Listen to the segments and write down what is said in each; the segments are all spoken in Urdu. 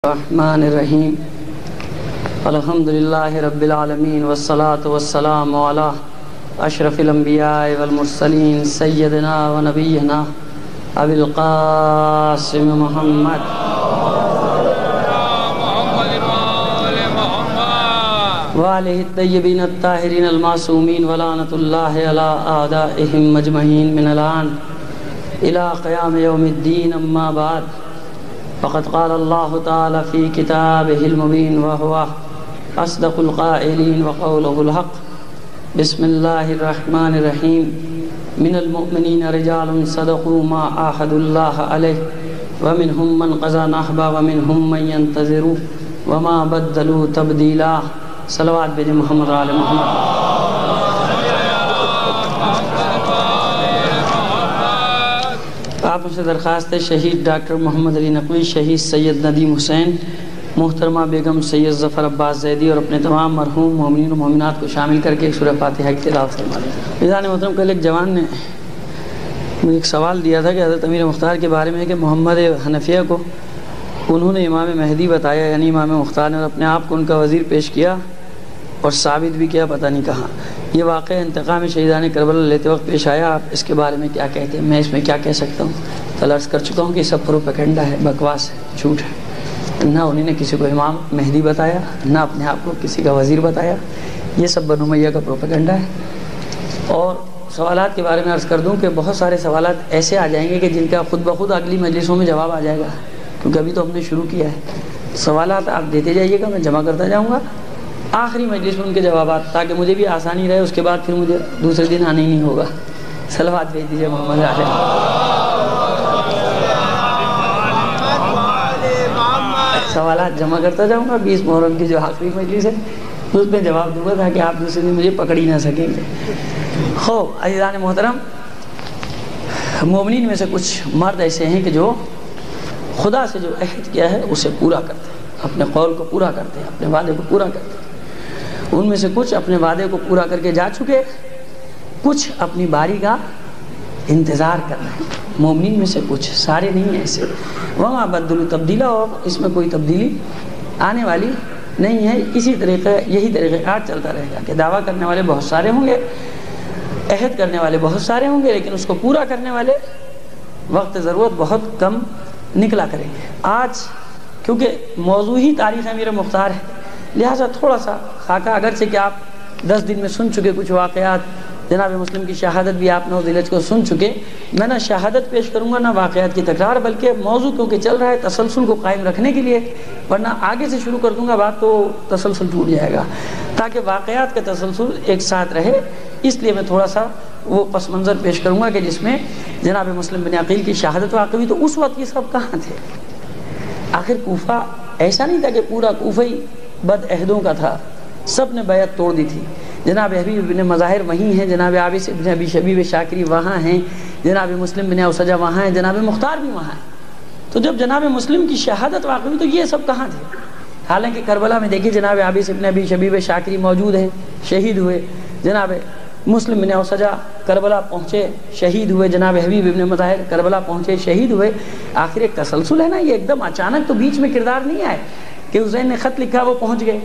الرحمن الرحیم الحمدللہ رب العالمین والصلاة والسلام علی اشرف الانبیاء والمرسلین سیدنا و نبینا ابی القاسم محمد وآلہ الطیبین الطاہرین المعصومین ولعنۃ اللہ علی اعدائہم مجمعین من الان الى قیام یوم الدین اما بعد فقد قال اللہ تعالی فی کتابہ المبین وہو اصدق القائلین وقولہ الحق بسم اللہ الرحمن الرحیم من المؤمنین رجال صدقوا ما عاہدوا اللہ علیہ ومنہم من قضى نحبہ ومنہم من ينتظر وما بدلوا تبدیلا صلوات بجی محمد علی محمد۔ آپ سے درخواست ہے شہید ڈاکٹر محمد علی نقوی، شہید سید ندیم حسین، محترمہ بیگم سید ظفر عباس زیدی اور اپنے تمام مرحوم مومنین و مومنات کو شامل کر کے ایک سورہ فاتحہ کی تلاوت فرمائیں۔ میزان محترم کل ایک جوان نے مجھے ایک سوال دیا تھا کہ حضرت امیر مختار کے بارے میں کہ محمد حنفیہ کو انہوں نے امام مہدی بتایا، یعنی امام مختار نے، اور اپنے آپ کو ان کا وزیر پیش کیا اور ثابت بھی کیا، پتہ نہیں کہاں۔ یہ واقعہ انتقام شہیدان کربلا لیتے وقت پیش آیا، آپ اس کے بارے میں کیا کہتے ہیں؟ میں اس میں کیا کہہ سکتا ہوں؟ کل عرض کر چکا ہوں کہ یہ سب پروپیگنڈا ہے، بکواس ہے، جھوٹ ہے۔ نہ انہوں نے کسی کو امام مہدی بتایا، نہ اپنے آپ کو کسی کا وزیر بتایا، یہ سب بنو امیہ کا پروپیگنڈا ہے۔ اور سوالات کے بارے میں عرض کر دوں کہ بہت سارے سوالات ایسے آ جائیں گے کہ جن کا خود بخود اگلی مجلسوں میں جواب آ جائے گا، کیونکہ ابھی تو ہم نے شروع کیا ہے۔ سوالات آپ دیتے جائیے گا، میں جمع کرتا جاؤں گا، آخری مجلس میں ان کے جوابات، تاکہ مجھے بھی آسانی رہے، اس کے بعد پھر مجھے دوسرے دن آنا ہی نہیں ہوگا۔ صلوات بھیج دیجیے محمد علیہ۔ سوالات جمع کرتا جاؤں گا، 20 محرم کی جو آخری مجلس ہے اس میں جواب دوں گا، تاکہ آپ دوسرے دن مجھے پکڑ ہی نہ سکیں گے۔ خوب عزیزان محترم، مومنین میں سے کچھ مرد ایسے ہیں کہ جو خدا سے جو عہد کیا ہے اسے پورا کرتے ہیں، اپنے قول کو پورا کرتے ہیں، اپنے وعدے کو پورا کرتے ہیں۔ ان میں سے کچھ اپنے وعدے کو پورا کر کے جا چکے، کچھ اپنی باری کا انتظار کر رہے ہیں۔ مومنین میں سے کچھ، سارے نہیں ہیں ایسے۔ وما بدلوا تبدیلا، اور اس میں کوئی تبدیلی آنے والی نہیں ہے۔ اسی طریقہ، یہی طریقہ کار چلتا رہے گا کہ دعویٰ کرنے والے بہت سارے ہوں گے، عہد کرنے والے بہت سارے ہوں گے، لیکن اس کو پورا کرنے والے وقت ضرورت بہت کم نکلا کریں گے۔ آج کیونکہ موضوع ہی تاریخ امیر مختار ہے، لہٰذا تھوڑا سا خاکہ، اگرچہ کہ آپ 10 دن میں سن چکے کچھ واقعات، جناب مسلم کی شہادت بھی آپ 9 ذی الحجہ کو سن چکے، میں نہ شہادت پیش کروں گا نہ واقعات کی تکرار، بلکہ موضوع کیونکہ چل رہا ہے تسلسل کو قائم رکھنے کے لیے، ورنہ آگے سے شروع کر دوں گا بات تو تسلسل ٹوٹ جائے گا، تاکہ واقعات کا تسلسل ایک ساتھ رہے۔ اس لیے میں تھوڑا سا وہ پس منظر پیش کروں گا کہ جس میں جناب مسلم بن عقیل کی شہادت واقع ہوئی، تو اس وقت یہ سب کہاں تھے؟ آخر کوفہ ایسا نہیں تھا کہ پورا کوفہ ہی بد عہدوں کا تھا، سب نے بیعت توڑ دی تھی۔ جناب حبیب بن مظاہر وہیں ہیں، جناب عابس بن ابی شبیب شاکری وہاں ہیں، جناب مسلم بن اوسجہ وہاں ہیں، جناب مختار بھی وہاں ہیں۔ تو جب جناب مسلم کی شہادت واقع ہوئی تو یہ سب کہاں تھے؟ حالانکہ کربلا میں دیکھیے جناب عابس بن ابی شبیب شاکری موجود ہیں، شہید ہوئے، جناب مسلم بن اوسجہ کربلا پہنچے، شہید ہوئے، جناب حبیب بن مظاہر کربلا پہنچے، شہید ہوئے۔ آخر ایک تسلسل ہے نا، یہ ایک دم اچانک تو بیچ میں کردار نہیں آئے کہ حسین نے خط لکھا وہ پہنچ گئے۔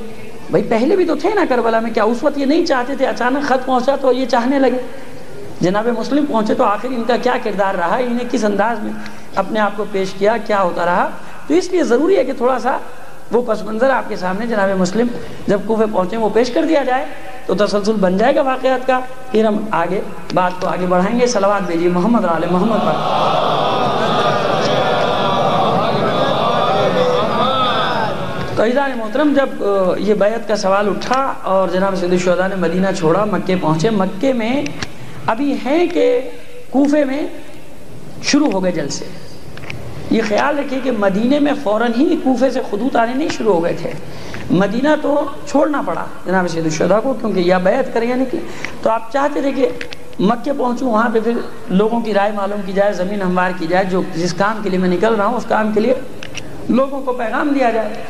بھائی پہلے بھی تو تھے نا کربلا میں، کیا اس وقت یہ نہیں چاہتے تھے؟ اچانک خط پہنچا تو یہ چاہنے لگے۔ جناب مسلم پہنچے تو آخر ان کا کیا کردار رہا، انہیں کس انداز میں اپنے آپ کو پیش کیا، کیا ہوتا رہا؟ تو اس لیے ضروری ہے کہ تھوڑا سا وہ پس منظر آپ کے سامنے جناب مسلم جب کوفہ پہنچے وہ پیش کر دیا جائے، تو تسلسل بن جائے گا واقعات کا، پھر ہم آگے بات کو آگے بڑھائیں گے۔ صلوات بھیجیے محمد علی محمد پر۔ تو عزیزان محترم، جب یہ بیعت کا سوال اٹھا اور جناب سید الشہداء نے مدینہ چھوڑا، مکے پہنچے، مکے میں ابھی ہیں کہ کوفے میں شروع ہو گئے جلسے۔ یہ خیال رکھیے کہ مدینے میں فوراً ہی کوفے سے خطوط آنے نہیں شروع ہو گئے تھے، مدینہ تو چھوڑنا پڑا جناب سید الشہداء کو، کیونکہ یا بیعت کریں یا نہیں۔ تو آپ چاہتے تھے کہ مکے پہنچوں، وہاں پہ پھر لوگوں کی رائے معلوم کی جائے، زمین ہموار کی جائے، جو جس کام کے لیے میں نکل رہا ہوں اس کام کے لیے لوگوں کو پیغام دیا جائے۔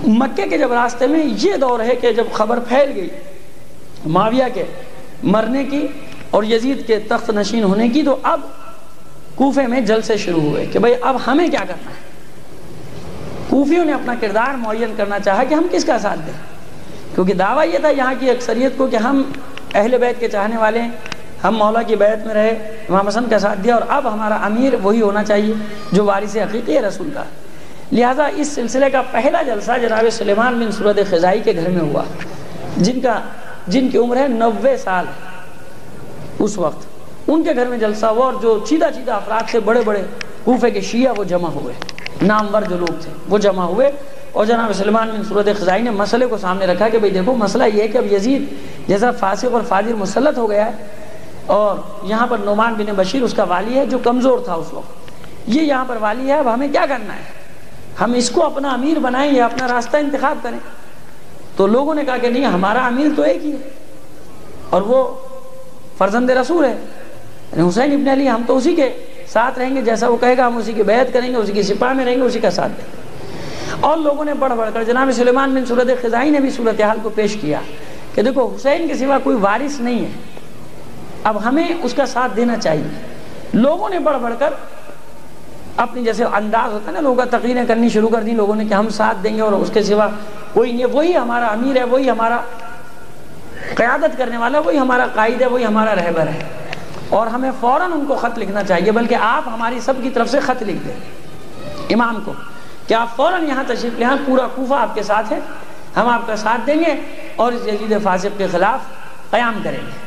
مکے کے جب راستے میں یہ دور ہے کہ جب خبر پھیل گئی معاویہ کے مرنے کی اور یزید کے تخت نشین ہونے کی، تو اب کوفے میں جلسے شروع ہوئے کہ بھئی اب ہمیں کیا کرنا ہے۔ کوفیوں نے اپنا کردار معین کرنا چاہا کہ ہم کس کا ساتھ دیں، کیونکہ دعویٰ یہ تھا یہاں کی اکثریت کو کہ ہم اہل بیت کے چاہنے والے ہیں، ہم مولا کی بیعت میں رہے، امام حسن کا ساتھ دیا، اور اب ہمارا امیر وہی ہونا چاہیے جو وارث حقیقی ہے رسول کا۔ لہٰذا اس سلسلے کا پہلا جلسہ جناب سلیمان بن سورد خزائی کے گھر میں ہوا، جن کی عمر ہے 90 سال اس وقت، ان کے گھر میں جلسہ ہوا، اور جو چیدہ افراد تھے، بڑے بڑے کوفے کے شیعہ، وہ جمع ہوئے، نامور جو لوگ تھے وہ جمع ہوئے، اور جناب سلیمان بن سورد خزائی نے مسئلے کو سامنے رکھا کہ بھئی دیکھو مسئلہ یہ ہے کہ اب یزید جیسا فاسق اور فاجر مسلط ہو گیا ہے، اور یہاں پر نعمان بن بشیر اس کا والی ہے جو کمزور تھا اس وقت، یہ یہاں پر والی ہے، اب ہمیں کیا کرنا ہے، ہم اس کو اپنا امیر بنائیں یا اپنا راستہ انتخاب کریں؟ تو لوگوں نے کہا کہ نہیں، ہمارا امیر تو ایک ہی ہے اور وہ فرزند رسول ہے، یعنی حسین ابن علی، ہم تو اسی کے ساتھ رہیں گے، جیسا وہ کہے گا ہم اسی کی بیعت کریں گے، اسی کی سپاہ میں رہیں گے، اسی کا ساتھ دیں گے۔ اور لوگوں نے بڑھ کر جناب سلیمان بن سورد خزائی نے بھی صورتحال کو پیش کیا کہ دیکھو حسین کے سوا کوئی وارث نہیں ہے، اب ہمیں اس کا ساتھ دینا چاہیے۔ لوگوں نے بڑھ کر اپنی جیسے انداز ہوتا ہے نا، لوگوں کا تقریریں کرنی شروع کر دی لوگوں نے کہ ہم ساتھ دیں گے اور اس کے سوا کوئی نہیں، وہی ہمارا امیر ہے، وہی ہمارا قیادت کرنے والا، وہی ہمارا قائد ہے، وہی ہمارا رہبر ہے، اور ہمیں فوراً ان کو خط لکھنا چاہیے، بلکہ آپ ہماری سب کی طرف سے خط لکھ دیں امام کو کہ آپ فوراً یہاں تشریف لے آئیں، پورا کوفہ آپ کے ساتھ ہے، ہم آپ کا ساتھ دیں گے اور اس یزید فاسق کے خلاف قیام کریں گے۔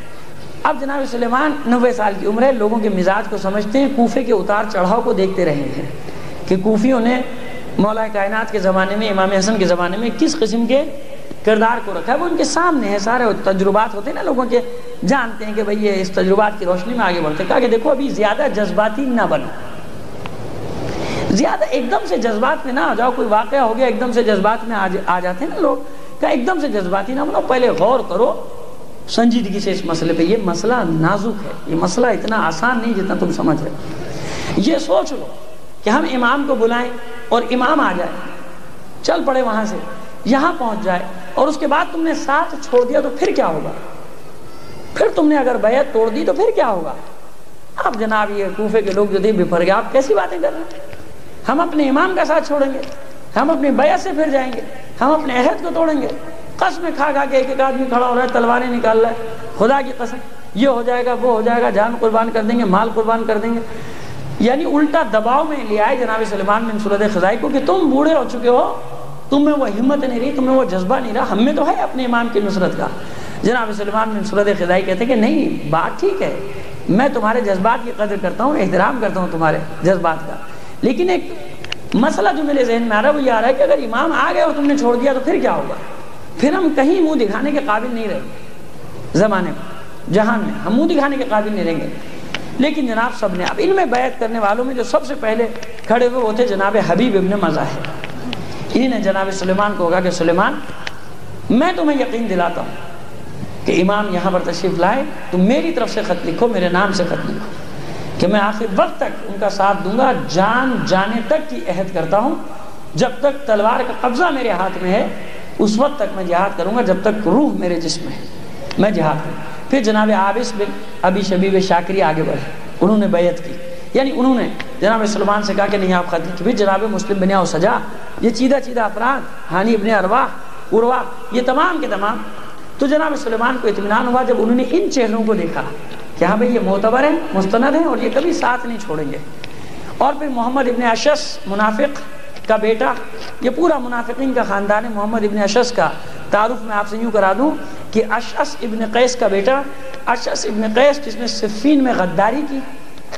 اب جناب سلیمان 90 سال کی عمر ہے، لوگوں کے مزاج کو سمجھتے ہیں، کوفے کے اتار چڑھاؤ کو دیکھتے رہے ہیں کہ کوفیوں نے مولا کائنات کے زمانے میں، امام حسن کے زمانے میں کس قسم کے کردار کو رکھا ہے، وہ ان کے سامنے ہے، سارے تجربات ہوتے ہیں نا لوگوں کے، جانتے ہیں کہ بھئی یہ اس تجربات کی روشنی میں آگے بڑھتے ہیں۔ کہا کہ دیکھو ابھی زیادہ جذباتی نہ بنو، زیادہ ایک دم سے جذبات میں نہ آ جاؤ، کوئی واقعہ ہو گیا ایک دم سے جذبات میں آ جاتے ہیں نا لوگ، کہا ایک دم سے جذباتی نہ بنو، پہلے غور کرو سنجیدگی سے اس مسئلے پہ، یہ مسئلہ نازک ہے، یہ مسئلہ اتنا آسان نہیں جتنا تم سمجھ رہے، یہ سوچ لو کہ ہم امام کو بلائیں اور امام آ جائے، چل پڑے وہاں سے یہاں پہنچ جائے، اور اس کے بعد تم نے ساتھ چھوڑ دیا تو پھر کیا ہوگا؟ پھر تم نے اگر بیعت توڑ دی تو پھر کیا ہوگا؟ اب جناب یہ کوفے کے لوگ جو تھے بفر گئے، آپ کیسی باتیں کر رہے ہیں؟ ہم اپنے امام کا ساتھ چھوڑیں گے، ہم اپنی بیعت سے پھر جائیں گے، ہم اپنے عہد کو توڑیں گے؟ قسم کھا کے ایک آدمی کھڑا ہو رہا ہے، تلواریں نکال رہا ہے، خدا کی قسم یہ ہو جائے گا، وہ ہو جائے گا، جان قربان کر دیں گے، مال قربان کر دیں گے، یعنی الٹا دباؤ میں لے آئے جناب سلیمان بن سورد خزائی کو کہ تم بوڑھے ہو چکے ہو، تم میں وہ ہمت نہیں رہی، تم میں وہ جذبہ نہیں رہا، ہم میں تو ہے اپنے امام کی نصرت کا۔ جناب سلیمان بن سورد خزائی کہتے کہ نہیں، بات ٹھیک ہے، میں تمہارے جذبات کی قدر کرتا ہوں، احترام کرتا ہوں تمہارے جذبات کا، لیکن ایک مسئلہ جو میرے ذہن میں آ رہا ہے وہ یہ آ رہا ہے کہ اگر امام آ گئے اور تم نے چھوڑ دیا تو پھر کیا ہوگا؟ پھر ہم کہیں منہ دکھانے کے قابل نہیں رہیں گے، زمانے میں جہان میں ہم منہ دکھانے کے قابل نہیں رہیں گے۔ لیکن جناب سب نے، اب ان میں بیعت کرنے والوں میں جو سب سے پہلے کھڑے ہوئے وہ تھے جناب حبیب ابن مظاہر، انہی نے جناب سلیمان کو کہا کہ سلیمان میں تمہیں یقین دلاتا ہوں کہ امام یہاں پر تشریف لائے، تم میری طرف سے خط لکھو، میرے نام سے خط لکھو کہ میں آخر وقت تک ان کا ساتھ دوں گا، جان جانے تک کی عہد کرتا ہوں، جب تک تلوار کا قبضہ میرے ہاتھ میں ہے اس وقت تک میں جہاد کروں گا، جب تک روح میرے جسم میں ہے میں جہاد کروں۔ پھر جناب عابس بن ابی شبیب شاکری آگے بڑھے، انہوں نے بیعت کی، یعنی انہوں نے جناب سلمان سے کہا کہ نہیں آپ خط لکھیں۔ پھر جناب مسلم بن اوسجا، یہ چیدہ افراد، ہانی ابن عروہ، یہ تمام کے تمام، تو جناب سلیمان کو اطمینان ہوا جب انہوں نے ان چہروں کو دیکھا کہ ہاں بھئی یہ معتبر ہیں، مستند ہیں، اور یہ کبھی ساتھ نہیں چھوڑیں گے۔ اور پھر محمد ابن اشعث منافق کا بیٹا، یہ پورا منافقین کا خاندان ہے، محمد ابن اشعث کا تعارف میں آپ سے یوں کرا دوں کہ اشعث ابن قیس کا بیٹا، اشعث ابن قیس جس نے صفین میں غداری کی،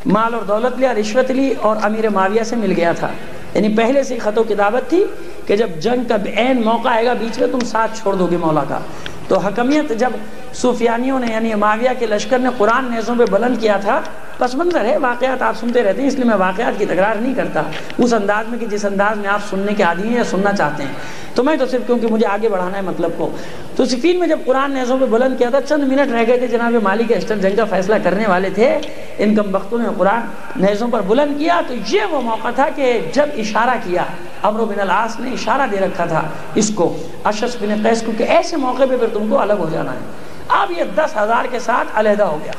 مال اور دولت لیا، رشوت لی اور امیر معاویہ سے مل گیا تھا، یعنی پہلے سے ہی خط و کتابت تھی کہ جب جنگ کا عین موقع آئے گا بیچ میں تم ساتھ چھوڑ دو گے مولا کا۔ تو حکمیت جب سفیانیوں نے یعنی معاویہ کے لشکر نے قرآن نیزوں پہ بلند کیا تھا، پس منظر ہے، واقعات آپ سنتے رہتے ہیں، اس لیے میں واقعات کی تکرار نہیں کرتا اس انداز میں کہ جس انداز میں آپ سننے کے عادی ہیں یا سننا چاہتے ہیں، تو میں تو صرف کیونکہ مجھے آگے بڑھانا ہے مطلب کو۔ تو صفین میں جب قرآن نیزوں پہ بلند کیا تھا، چند منٹ رہ گئے تھے، جناب مالک اشتر جنگ کا فیصلہ کرنے والے تھے، ان کم بختوں نے قرآن نیزوں پر بلند کیا، تو یہ وہ موقع تھا کہ جب اشارہ کیا، عمرو بن العاص نے اشارہ دے رکھا تھا اس کو اشعث بن قیس کو کہ ایسے موقع پہ پھر تم کو الگ ہو جانا ہے۔ اب یہ 10,000 کے ساتھ علیحدہ ہو گیا،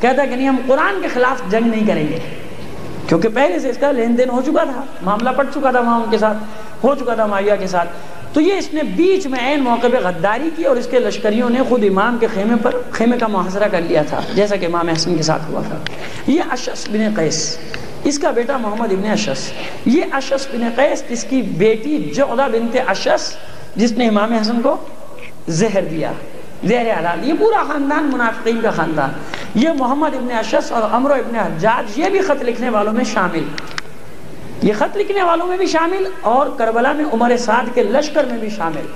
کہتا ہے کہ نہیں ہم قرآن کے خلاف جنگ نہیں کریں گے، کیونکہ پہلے سے اس کا لین دین ہو چکا تھا، معاملہ پڑ چکا تھا وہاں ان کے ساتھ، ہو چکا تھا معاویہ کے ساتھ. تو یہ اس نے بیچ میں عین موقع پہ غداری کی اور اس کے لشکریوں نے خود امام کے خیمے کا محاصرہ کر لیا تھا، جیسا کہ امام حسن کے ساتھ ہوا تھا. یہ اشعث بن قیس، اس کا بیٹا محمد ابن اشعث. یہ اشعث بن قیس جس کی بیٹی جعدہ بنت اشعث جس نے امام حسن کو زہر دیا، زہر حلال. یہ پورا خاندان منافقین کا خاندان. یہ محمد ابن اشعث اور عمرو ابن حجاج یہ بھی خط لکھنے والوں میں شامل، یہ خط لکھنے والوں میں بھی شامل اور کربلا میں عمر سعد کے لشکر میں بھی شامل.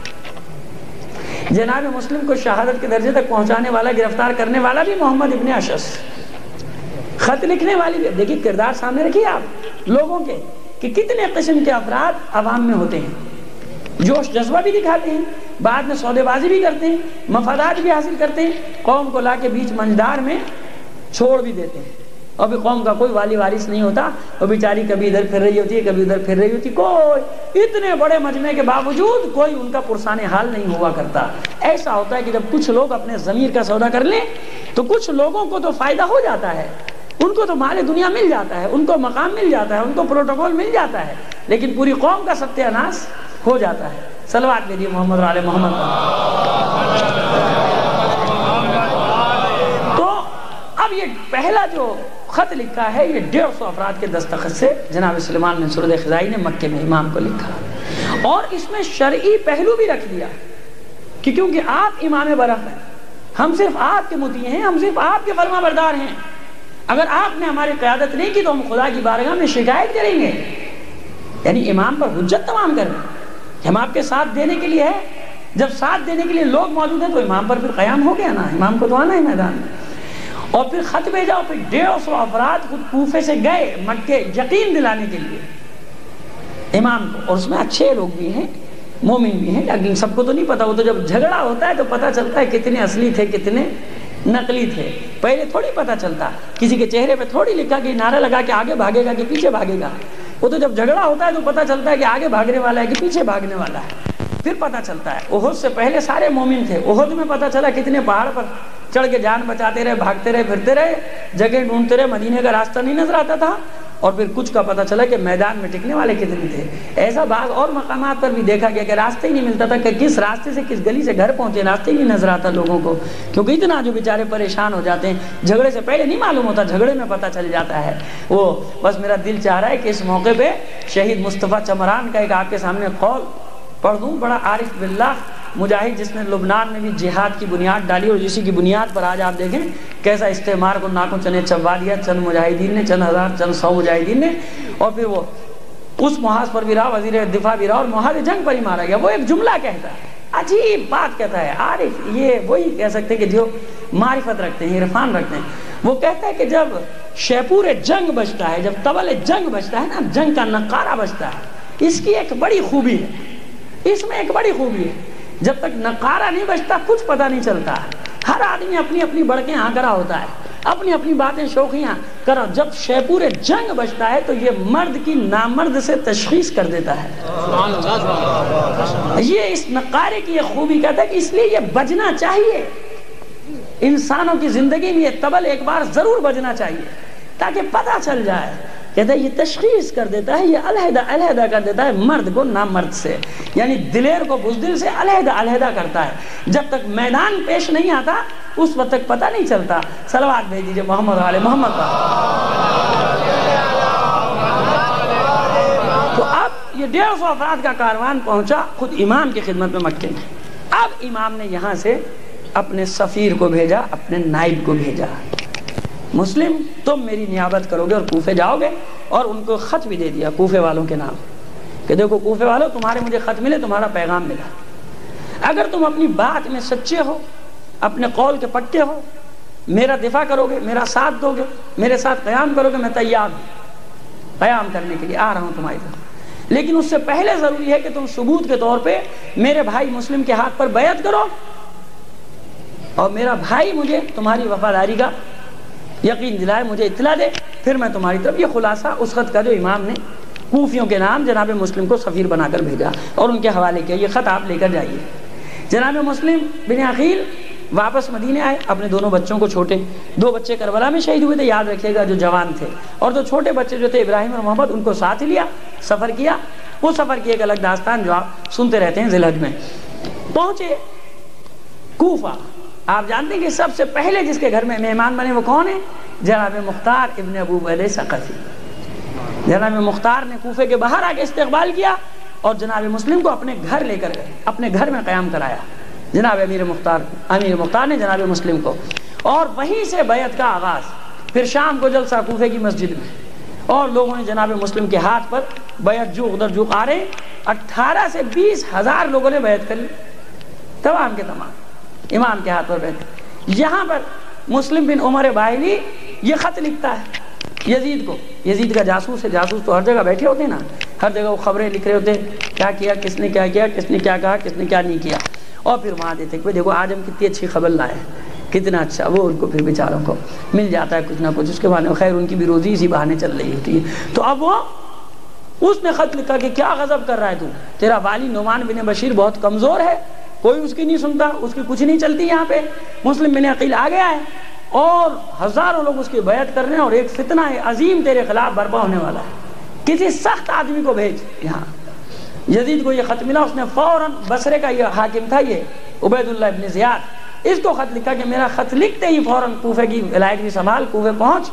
جناب مسلم کو شہادت کے درجے تک پہنچانے والا، گرفتار کرنے والا بھی محمد ابن اشعث، خط لکھنے والی بھی. دیکھیے کردار سامنے رکھیے آپ لوگوں کے کہ کتنے قسم کے افراد عوام میں ہوتے ہیں، جوش جذبہ بھی دکھاتے ہیں، بعد میں سودے بازی بھی کرتے ہیں، مفادات بھی حاصل کرتے ہیں، قوم کو لا کے بیچ منجدار میں چھوڑ بھی دیتے ہیں. اور بھی قوم کا کوئی والی وارث نہیں ہوتا، وہ بیچاری کبھی ادھر پھر رہی ہوتی ہے، کبھی ادھر پھر رہی ہوتی. کوئی اتنے بڑے مجمع کے باوجود کوئی ان کا پرسان حال نہیں ہوا کرتا. ایسا ہوتا ہے کہ جب کچھ لوگ اپنے ضمیر کا سودا کر لیں تو کچھ لوگوں کو تو فائدہ ہو جاتا ہے، ان کو تو مال دنیا مل جاتا ہے، ان کو مقام مل جاتا ہے، ان کو پروٹوکول مل جاتا ہے، لیکن پوری قوم کا ستیہ ناش ہو جاتا ہے. صلوات بھیجیے محمد علی محمد. تو اب یہ پہلا جو خط لکھا ہے یہ 150 افراد کے دستخط سے جناب سلیمان بن سرد خزائی نے مکے میں امام کو لکھا، اور اس میں شرعی پہلو بھی رکھ دیا کہ کیونکہ آپ امام برحق ہیں، ہم صرف آپ کے مطیع ہیں، ہم صرف آپ کے فرما بردار ہیں. اگر آپ نے ہماری قیادت نہیں کی تو ہم خدا کی بارگاہ میں شکایت کریں گے. یعنی امام پر حجت تمام کر رہے ہیں، ہم آپ کے ساتھ دینے کے لیے ہے. جب ساتھ دینے کے لیے لوگ موجود ہیں تو امام پر پھر قیام ہو گیا نا، امام کو تو آنا ہے میدان میں. اور پھر خط بھیجا، اور پھر 150 افراد خود کوفے سے گئے مکے یقین دلانے کے لیے امام کو. اور اس میں اچھے لوگ بھی ہیں، مومن بھی ہیں، لیکن سب کو تو نہیں پتا. وہ تو جب جھگڑا ہوتا ہے تو پتہ چلتا ہے کتنے اصلی تھے کتنے نقلی تھے. پہلے تھوڑی پتہ چلتا، کسی کے چہرے پہ تھوڑی لکھا کہ نعرہ لگا کہ آگے بھاگے گا کہ پیچھے بھاگے گا. وہ تو جب جھگڑا ہوتا ہے تو پتہ چلتا ہے کہ آگے بھاگنے والا ہے کہ پیچھے بھاگنے والا ہے، پھر پتہ چلتا ہے. احد سے پہلے سارے مومن تھے، احد میں پتہ چلا کتنے پہاڑ پر چڑھ کے جان بچاتے رہے، بھاگتے رہے، پھرتے رہے، جگہ ڈھونڈتے رہے، مدینے کا راستہ نہیں نظر آتا تھا. اور پھر کچھ کا پتہ چلا کہ میدان میں ٹکنے والے کتنے تھے. ایسا بعض اور مقامات پر بھی دیکھا گیا کہ راستہ ہی نہیں ملتا تھا کہ کس راستے سے کس گلی سے گھر پہنچے، راستہ ہی نہیں نظر آتا لوگوں کو، کیونکہ اتنا جو بیچارے پریشان ہو جاتے ہیں. جھگڑے سے پہلے نہیں معلوم ہوتا، جھگڑے میں پتہ چل جاتا ہے. وہ بس میرا دل چاہ رہا ہے کہ اس موقع پہ شہید مصطفیٰ چمران کا ایک آپ کے سامنے قول پڑھ دوں. بڑا عارف باللہ مجاہد جس نے لبنان میں بھی جہاد کی بنیاد ڈالی، اور اسی کی بنیاد پر آج آپ دیکھیں کیسا استعمار کو ناکوں چنے چبا دیا چند مجاہدین نے، چند ہزار چند سو مجاہدین نے. اور پھر وہ اس محاذ پر بھی رہا، وزیر دفاع بھی رہا، اور محاذ جنگ پر ہی مارا گیا. وہ ایک جملہ کہتا ہے، عجیب بات کہتا ہے عارف. یہ وہی کہہ سکتے ہیں کہ جو معرفت رکھتے ہیں، عرفان رکھتے ہیں. وہ کہتا ہے کہ جب شیپور جنگ بجتا ہے، جب طبل جنگ بجتا ہے نا، جنگ کا نقارہ بجتا ہے، اس کی ایک بڑی خوبی ہے، اس میں ایک بڑی خوبی ہے. جب تک نقارہ نہیں بجتا کچھ پتہ نہیں چلتا. ہر آدمی اپنی اپنی بڑکیں ہاں کرا ہوتا ہے، اپنی اپنی باتیں شوخیاں کرا. جب شیپور جنگ بجتا ہے تو یہ مرد کی نامرد سے تشخیص کر دیتا ہے. یہ اس نقارے کی یہ خوبی کہتا ہے کہ اس لیے یہ بجنا چاہیے. انسانوں کی زندگی میں یہ طبل ایک بار ضرور بجنا چاہیے تاکہ پتہ چل جائے. کہتا ہے یہ تشخیص کر دیتا ہے، یہ علیحدہ علیحدہ کر دیتا ہے مرد کو نامرد سے، یعنی دلیر کو بزدل سے علیحدہ علیحدہ کرتا ہے. جب تک میدان پیش نہیں آتا اس وقت تک پتہ نہیں چلتا. صلوات بھیج دیجیے محمد علی محمد کا. تو اب یہ 150 افراد کا کاروان پہنچا خود امام کی خدمت میں مکے میں. اب امام نے یہاں سے اپنے سفیر کو بھیجا، اپنے نائب کو بھیجا. مسلم تم میری نیابت کرو گے اور کوفے جاؤ گے. اور ان کو خط بھی دے دیا کوفے والوں کے نام کہ دیکھو کوفے والوں تمہارے مجھے خط ملے، تمہارا پیغام ملا. اگر تم اپنی بات میں سچے ہو، اپنے قول کے پکے ہو، میرا دفاع کرو گے، میرا ساتھ دو گے، میرے ساتھ قیام کرو گے، میں تیار ہوں قیام کرنے کے لیے، آ رہا ہوں تمہاری طرف. لیکن اس سے پہلے ضروری ہے کہ تم ثبوت کے طور پہ میرے بھائی مسلم کے ہاتھ پر بیعت کرو اور میرا بھائی مجھے تمہاری وفاداری کا یقین دلائے، مجھے اطلاع دے، پھر میں تمہاری طرف. یہ خلاصہ اس خط کا جو امام نے کوفیوں کے نام جناب مسلم کو سفیر بنا کر بھیجا اور ان کے حوالے کیا. یہ خط آپ لے کر جائیے. جناب مسلم بن عقیل واپس مدینے آئے، اپنے دونوں بچوں کو، چھوٹے 2 بچے کربلا میں شہید ہوئے تھے یاد رکھیے گا، جو جوان تھے، اور جو چھوٹے بچے جو تھے ابراہیم اور محمد، ان کو ساتھ لیا، سفر کیا وہ سفر کی ایک الگ داستان جو آپ سنتے رہتے ہیں ذی الحج میں. پہنچے کوفہ. آپ جانتے ہیں کہ سب سے پہلے جس کے گھر میں مہمان بنے وہ کون ہے؟ جناب مختار ابن ابو علیہ ثقفی. جناب مختار نے کوفے کے باہر آ کے استقبال کیا اور جناب مسلم کو اپنے گھر لے کر گئے, اپنے گھر میں قیام کرایا جناب امیر مختار نے جناب مسلم کو. اور وہیں سے بیعت کا آغاز. پھر شام کو جلسہ کوفے کی مسجد میں, اور لوگوں نے جناب مسلم کے ہاتھ پر بیعت جو ادھر جو آ رہے 18 سے 20 ہزار لوگوں نے بیعت کر لی, تمام کے تمام امام کے ہاتھ پر بیعت. یہاں پر مسلم بن عمر باہلی یہ خط لکھتا ہے یزید کو. یزید کا جاسوس ہے, جاسوس تو ہر جگہ بیٹھے ہوتے ہیں نا, ہر جگہ وہ خبریں لکھ رہے ہوتے ہیں, کیا کیا, کس نے کیا کیا, کس نے کیا کہا, کس نے کیا نہیں کیا. اور پھر وہاں دیتے کہ دیکھو آج ہم کتنی اچھی خبر لائے, کتنا اچھا. وہ ان کو پھر بیچاروں کو مل جاتا ہے کچھ نہ کچھ, اس کے بعد خیر ان کی بھی روزی اسی بہانے چل رہی ہوتی ہے. تو اب وہ اس نے خط لکھا کہ کیا غضب کر رہا ہے تو, تیرا والی نعمان بن بشیر بہت کمزور ہے, کوئی اس کی نہیں سنتا, اس کی کچھ نہیں چلتی. یہاں پہ مسلم بن عقیل آ گیا ہے اور ہزاروں لوگ اس کی بیعت کر رہے ہیں, اور ایک فتنہ عظیم تیرے خلاف برپا ہونے والا ہے, کسی سخت آدمی کو بھیج. یہاں یزید کو یہ خط ملا, اس نے فوراً بصرے کا یہ حاکم تھا یہ عبید اللہ ابن زیاد, اس کو خط لکھا کہ میرا خط لکھتے ہی فوراً کوفے کی ولایت بھی سنبھال, کوفے پہنچ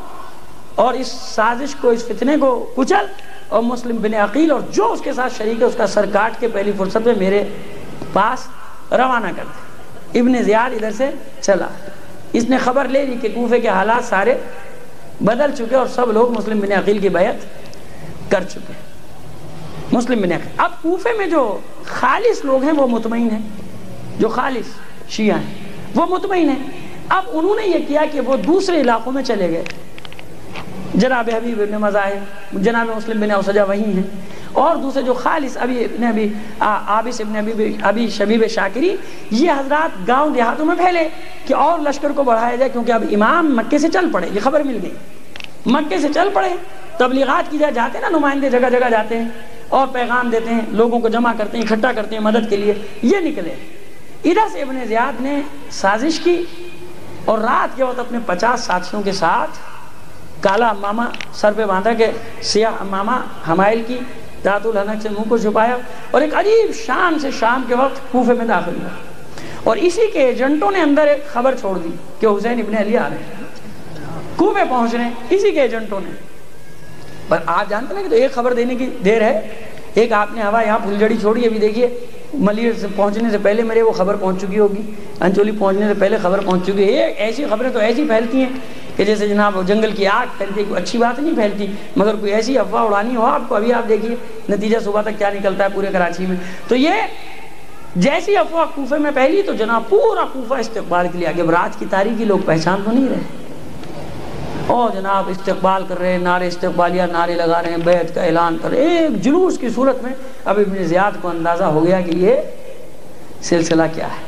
اور اس سازش کو, اس فتنے کو کچل, اور مسلم بن عقیل اور جو اس کے ساتھ شریک ہے اس کا سر کاٹ کے پہلی فرصت میں میرے پاس روانہ کر دے. ابن زیاد ادھر سے چلا, اس نے خبر لے لی کہ کوفے کے حالات سارے بدل چکے اور سب لوگ مسلم بن عقیل کی بیعت کر چکے. مسلم بن عقیل, اب کوفے میں جو خالص لوگ ہیں وہ مطمئن ہیں, جو خالص شیعہ ہیں وہ مطمئن ہیں. اب انہوں نے یہ کیا کہ وہ دوسرے علاقوں میں چلے گئے. جناب حبیب بن مذاہب, جناب مسلم بن اوسجہ وہیں ہیں, اور دوسرے جو خالص عابس ابن ابی شبیب شاکری, یہ حضرات گاؤں دیہاتوں میں پھیلے کہ اور لشکر کو بڑھایا جائے, کیونکہ اب امام مکے سے چل پڑے, یہ خبر مل گئی, مکے سے چل پڑے, تبلیغات کی جاتے ہیں نا, نمائندے جگہ جگہ جاتے ہیں اور پیغام دیتے ہیں, لوگوں کو جمع کرتے ہیں, اکٹھا کرتے ہیں مدد کے لیے. یہ نکلے. ادھر سے ابن زیاد نے سازش کی اور رات کے وقت اپنے 50 ساتھیوں کے ساتھ کالا امامہ سر پہ باندھا کہ سیاہ امامہ حمائل کی ذات الحنک سے منہ کو چھپایا, اور ایک عجیب شان سے شام کے وقت کوفے میں داخل ہوا. اور اسی کے ایجنٹوں نے اندر ایک خبر چھوڑ دی کہ حسین ابن علی آ رہے ہیں, کوفے پہنچ رہے ہیں, اسی کے ایجنٹوں نے. پر آپ جانتے ہیں کہ تو ایک خبر دینے کی دیر ہے, ایک آپ نے ہوا یہاں پھلجڑی چھوڑی, ابھی دیکھیے ملیر سے پہنچنے سے پہلے میرے وہ خبر پہنچ چکی ہوگی, انچولی پہنچنے سے پہلے خبر پہنچ چکی ہے. ایسی خبریں تو ایسی پھیلتی ہیں کہ جیسے جناب جنگل کی آگ پھیلتی ہے, کوئی اچھی بات نہیں پھیلتی, مگر کوئی ایسی افواہ اڑانی ہو آپ کو, ابھی آپ دیکھیے نتیجہ صبح تک کیا نکلتا ہے پورے کراچی میں. تو یہ جیسی افواہ کوفے میں پھیلی تو جناب پورا کوفہ استقبال کے لیے آگے. رات کی تاریکی لوگ پہچان تو نہیں رہے, اور جناب استقبال کر رہے ہیں, نعرے استقبالیہ نعرے لگا رہے ہیں, بیعت کا اعلان کر رہے ہیں, ایک جلوس کی صورت میں. اب ابن زیاد کو اندازہ ہو گیا کہ یہ سلسلہ کیا ہے.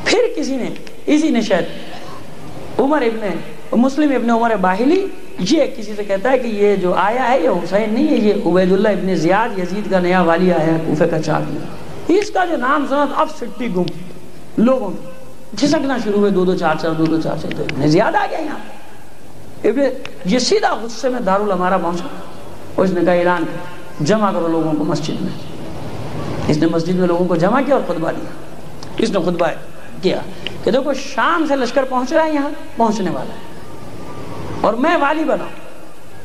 پھر کسی نے, اسی نے شاید مسلم ابن عمر باہلی, یہ کسی سے کہتا ہے کہ یہ جو آیا ہے یہ حسین نہیں ہے, یہ عبید اللہ ابن زیاد یزید کا نیا والی آیا ہے کوفے کا چاک میں. اس کا جو نام سنا اب سٹی گم, لوگوں کی جھسکنا شروع ہوئے, 2-2-4-4 تو ابن زیاد آ گیا یہاں. یہ سیدھا غصے میں دارالامارہ پہنچا اور اس نے کہا اعلان کر, جمع کرو لوگوں کو مسجد میں. اس نے مسجد میں لوگوں کو جمع کیا اور خطبہ دیا. اس نے خطبہ کیا کہ دیکھو شام سے لشکر پہنچ رہا ہے, یہاں پہنچنے والا ہے, اور میں والی بنا,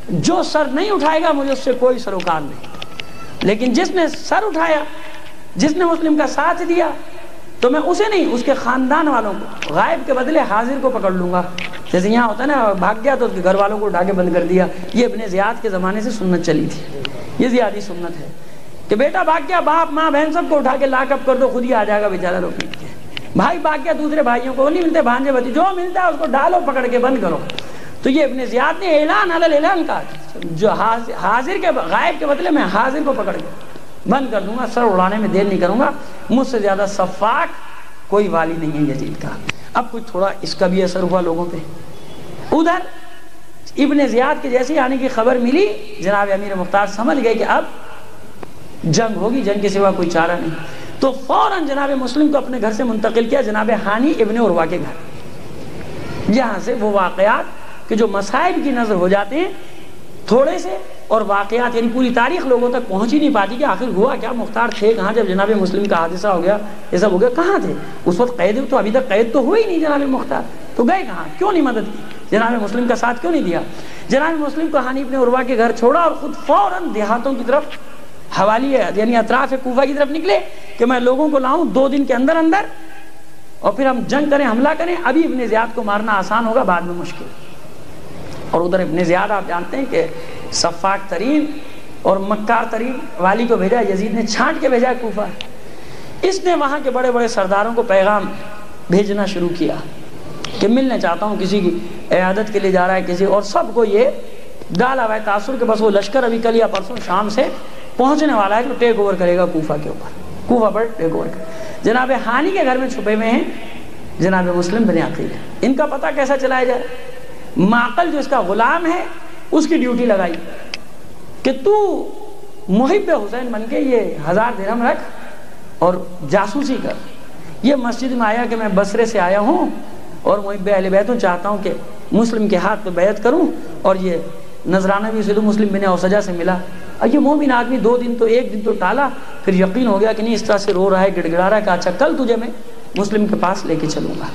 جو سر نہیں اٹھائے گا مجھے اس سے کوئی سروکار نہیں, لیکن جس نے سر اٹھایا, جس نے مسلم کا ساتھ دیا, تو میں اسے نہیں, اس کے خاندان والوں کو غائب کے بدلے حاضر کو پکڑ لوں گا. جیسے یہاں ہوتا ہے نا, بھاگ گیا تو اس کے گھر والوں کو اٹھا کے بند کر دیا. یہ ابن زیاد کے زمانے سے سنت چلی تھی, یہ زیادی سنت ہے کہ بیٹا بھاگ گیا, باپ ماں بہن سب کو اٹھا کے لاک اپ کر دو, خود ہی آ جائے گا بیچارہ رو پیٹ کے. بھائی بھاگ گیا, دوسرے بھائیوں کو نہیں ملتے, بھانجے بھتی جو ملتا ہے اس کو ڈالو, پکڑ کے بند کرو. تو یہ ابن زیاد نے اعلان علی اعلان کہا, جو حاضر کے غائب کے بدلے میں حاضر کو پکڑ کے بند کر دوں گا, سر اڑانے میں دیر نہیں کروں گا, مجھ سے زیادہ صفاق کوئی والی نہیں ہے یزید کا. اب کچھ تھوڑا اس کا بھی اثر ہوا لوگوں پہ. ادھر ابن زیاد کے جیسے آنے کی خبر ملی, جناب امیر مختار سمجھ گئے کہ اب جنگ ہوگی, جنگ کے سوا کوئی چارہ نہیں. تو فوراً جناب مسلم کو اپنے گھر سے منتقل کیا جناب ہانی ابن عروہ کے گھر. یہاں سے وہ واقعات کہ جو مصائب کی نظر ہو جاتے ہیں, تھوڑے سے اور واقعات یعنی پوری تاریخ لوگوں تک پہنچ ہی نہیں پاتی کہ آخر ہوا کیا، مختار تھے کہاں جب جناب مسلم کا حادثہ ہو گیا، یہ سب ہو گیا، کہاں تھے اس وقت؟ قید تو ابھی تک قید تو ہوئی نہیں جناب مختار، تو گئے کہاں؟ کیوں نہیں مدد کی؟ جناب مسلم کا ساتھ کیوں نہیں دیا؟ جناب مسلم کو ہانی ابن عروہ کے گھر چھوڑا اور خود فوراً دیہاتوں کی طرف حوالی یعنی اطراف کوفہ کی طرف نکلے کہ میں لوگوں کو لاؤں 2 دن کے اندر اندر اور پھر ہم جنگ کریں، حملہ کریں۔ ابھی ابن زیاد کو مارنا آسان ہوگا، بعد میں مشکل۔ اور ادھر ابن زیاد آپ جانتے ہیں کہ سفاک ترین اور مکار ترین والی کو بھیجا، یزید نے چھانٹ کے بھیجا کوفہ۔ اس نے وہاں کے بڑے بڑے سرداروں کو پیغام بھیجنا شروع کیا کہ ملنے چاہتا ہوں، کسی کی عیادت کے لیے جا رہا ہے کسی، اور سب کو یہ ڈالا ہوا ہے تاثر کہ بس وہ لشکر ابھی کل یا پرسوں شام سے پہنچنے والا ہے جو ٹیک اوور کرے گا کوفہ کے اوپر، کوفہ پر ٹیک اوور کرے۔ جناب ہانی کے گھر میں چھپے ہوئے ہیں جناب مسلم بن عقیل۔ ان کا پتہ کیسا چلایا جائے؟ معقل جو اس کا غلام ہے اس کی ڈیوٹی لگائی کہ تو محب حسین بن کے یہ 1000 درہم رکھ اور جاسوسی کر۔ یہ مسجد میں آیا کہ میں بصرے سے آیا ہوں اور محب اہل بیت ہوں، چاہتا ہوں کہ مسلم کے ہاتھ پہ بیعت کروں، اور یہ نذرانہ بھی اسے تو مسلم بن اوسجہ سے ملا۔ اور یہ مومن آدمی 2 دن تو 1 دن تو ٹالا، پھر یقین ہو گیا کہ نہیں اس طرح سے رو رہا ہے، گڑ گڑا رہا ہے کہ اچھا کل تجھے میں مسلم کے پاس لے کے چلوں گا۔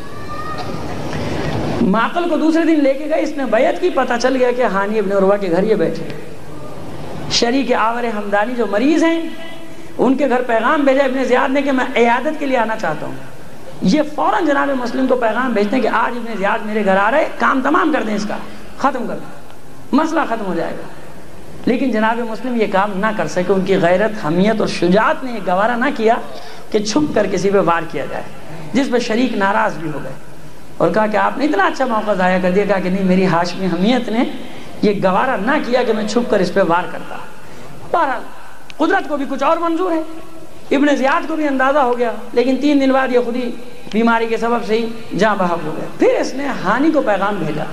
معقل کو دوسرے دن لے کے گئے، اس نے بیعت کی، پتہ چل گیا کہ ہانی ابن عروہ کے گھر یہ بیٹھے ہیں۔ شریک آور حمدانی جو مریض ہیں ان کے گھر پیغام بھیجا ابن زیاد نے کہ میں عیادت کے لیے آنا چاہتا ہوں۔ یہ فوراً جناب مسلم کو پیغام بھیجتے ہیں کہ آج ابن زیاد میرے گھر آ رہے، کام تمام کر دیں، اس کا ختم کر دیں، مسئلہ ختم ہو جائے گا۔ لیکن جناب مسلم یہ کام نہ کر سکے، ان کی غیرت، حمیت اور شجاعت نے یہ گوارا نہ کیا کہ چھپ کر کسی پہ وار کیا جائے، جس پہ شریک ناراض بھی ہو گئے اور کہا کہ آپ نے اتنا اچھا موقع ضائع کر دیا۔ کہا کہ نہیں، میری ہاشمی حمیت نے یہ گوارا نہ کیا کہ میں چھپ کر اس پہ وار کرتا۔ بہرحال قدرت کو بھی کچھ اور منظور ہے، ابن زیاد کو بھی اندازہ ہو گیا، لیکن 3 دن بعد یہ خود ہی بیماری کے سبب سے ہی جاں بحق ہو گیا۔ پھر اس نے ہانی کو پیغام بھیجا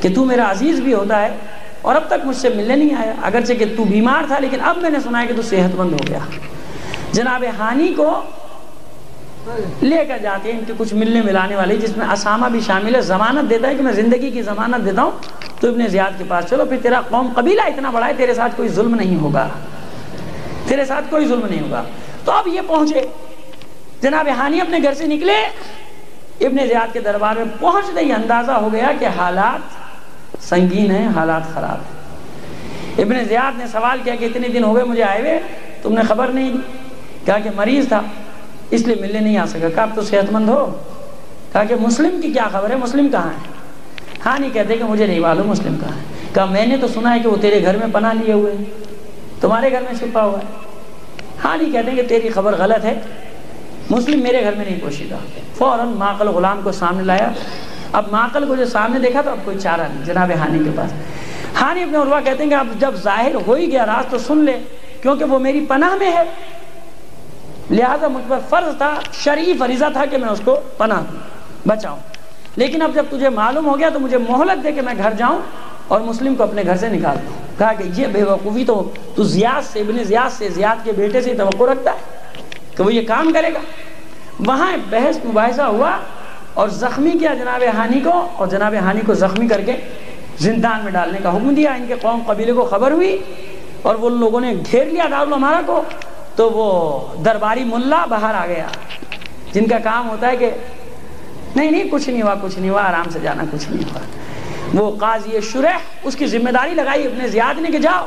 کہ تو میرا عزیز بھی ہوتا ہے اور اب تک مجھ سے ملنے نہیں آیا، اگرچہ کہ تو بیمار تھا لیکن اب میں نے سنا ہے کہ تو صحت مند ہو گیا۔ جناب ہانی کو لے کر جاتے ہیں ان کے کچھ ملنے ملانے والے، جس میں اسامہ بھی شامل ہے، ضمانت دیتا ہے کہ میں زندگی کی ضمانت دیتا ہوں، تو ابن زیاد کے پاس چلو، پھر تیرا قوم قبیلہ اتنا بڑا ہے، تیرے ساتھ کوئی ظلم نہیں ہوگا، تیرے ساتھ کوئی ظلم نہیں ہوگا۔ تو اب یہ پہنچے، جناب ہانی اپنے گھر سے نکلے، ابن زیاد کے دربار میں پہنچتے ہی اندازہ ہو گیا کہ حالات سنگین ہیں، حالات خراب ہیں۔ ابن زیاد نے سوال کیا کہ اتنے دن ہو گئے مجھے آئے ہوئے، تم نے خبر نہیں دی؟ کہا کہ مریض تھا اس لیے ملنے نہیں آ سکا۔ کہا اب تو صحت مند ہو؟ کہا کہ مسلم کی کیا خبر ہے، مسلم کہاں ہے؟ ہانی کہتے کہ مجھے نہیں معلوم مسلم کہاں ہے۔ کہا میں نے تو سنا ہے کہ وہ تیرے گھر میں پناہ لیے ہوئے ہیں، تمہارے گھر میں چھپا ہوا ہے۔ ہانی کہتے ہیں کہ تیری خبر غلط ہے، مسلم میرے گھر میں نہیں پوشیدہ۔ فوراً معقل غلام کو سامنے لایا۔ اب معقل کو جو سامنے دیکھا تو اب کوئی چارہ نہیں جناب ہانی کے پاس۔ ہانی ابن عروہ کہتے ہیں کہ اب جب ظاہر ہو ہی گیا راز تو سن لے، کیونکہ وہ میری پناہ میں ہے، لہذا مجھ پر فرض تھا، شرعی فریضہ تھا کہ میں اس کو پناہ دوں، بچاؤں۔ لیکن اب جب تجھے معلوم ہو گیا تو مجھے مہلت دے کہ میں گھر جاؤں اور مسلم کو اپنے گھر سے نکال دوں۔ کہا کہ یہ بے وقوفی تو زیاد سے، ابن زیاد سے، زیاد کے بیٹے سے توقع رکھتا ہے کہ وہ یہ کام کرے گا۔ وہاں بحث مباحثہ ہوا اور زخمی کیا جناب ہانی کو، اور جناب ہانی کو زخمی کر کے زندان میں ڈالنے کا حکم دیا۔ ان کے قوم قبیلے کو خبر ہوئی اور وہ لوگوں نے گھیر لیا دارالعمارہ کو، تو وہ درباری ملا باہر آ گیا، جن کا کام ہوتا ہے کہ نہیں کچھ نہیں ہوا، کچھ نہیں ہوا، آرام سے جانا، کچھ نہیں ہوا۔ وہ قاضی شرح، اس کی ذمہ داری لگائی ابن زیاد نے کہ جاؤ۔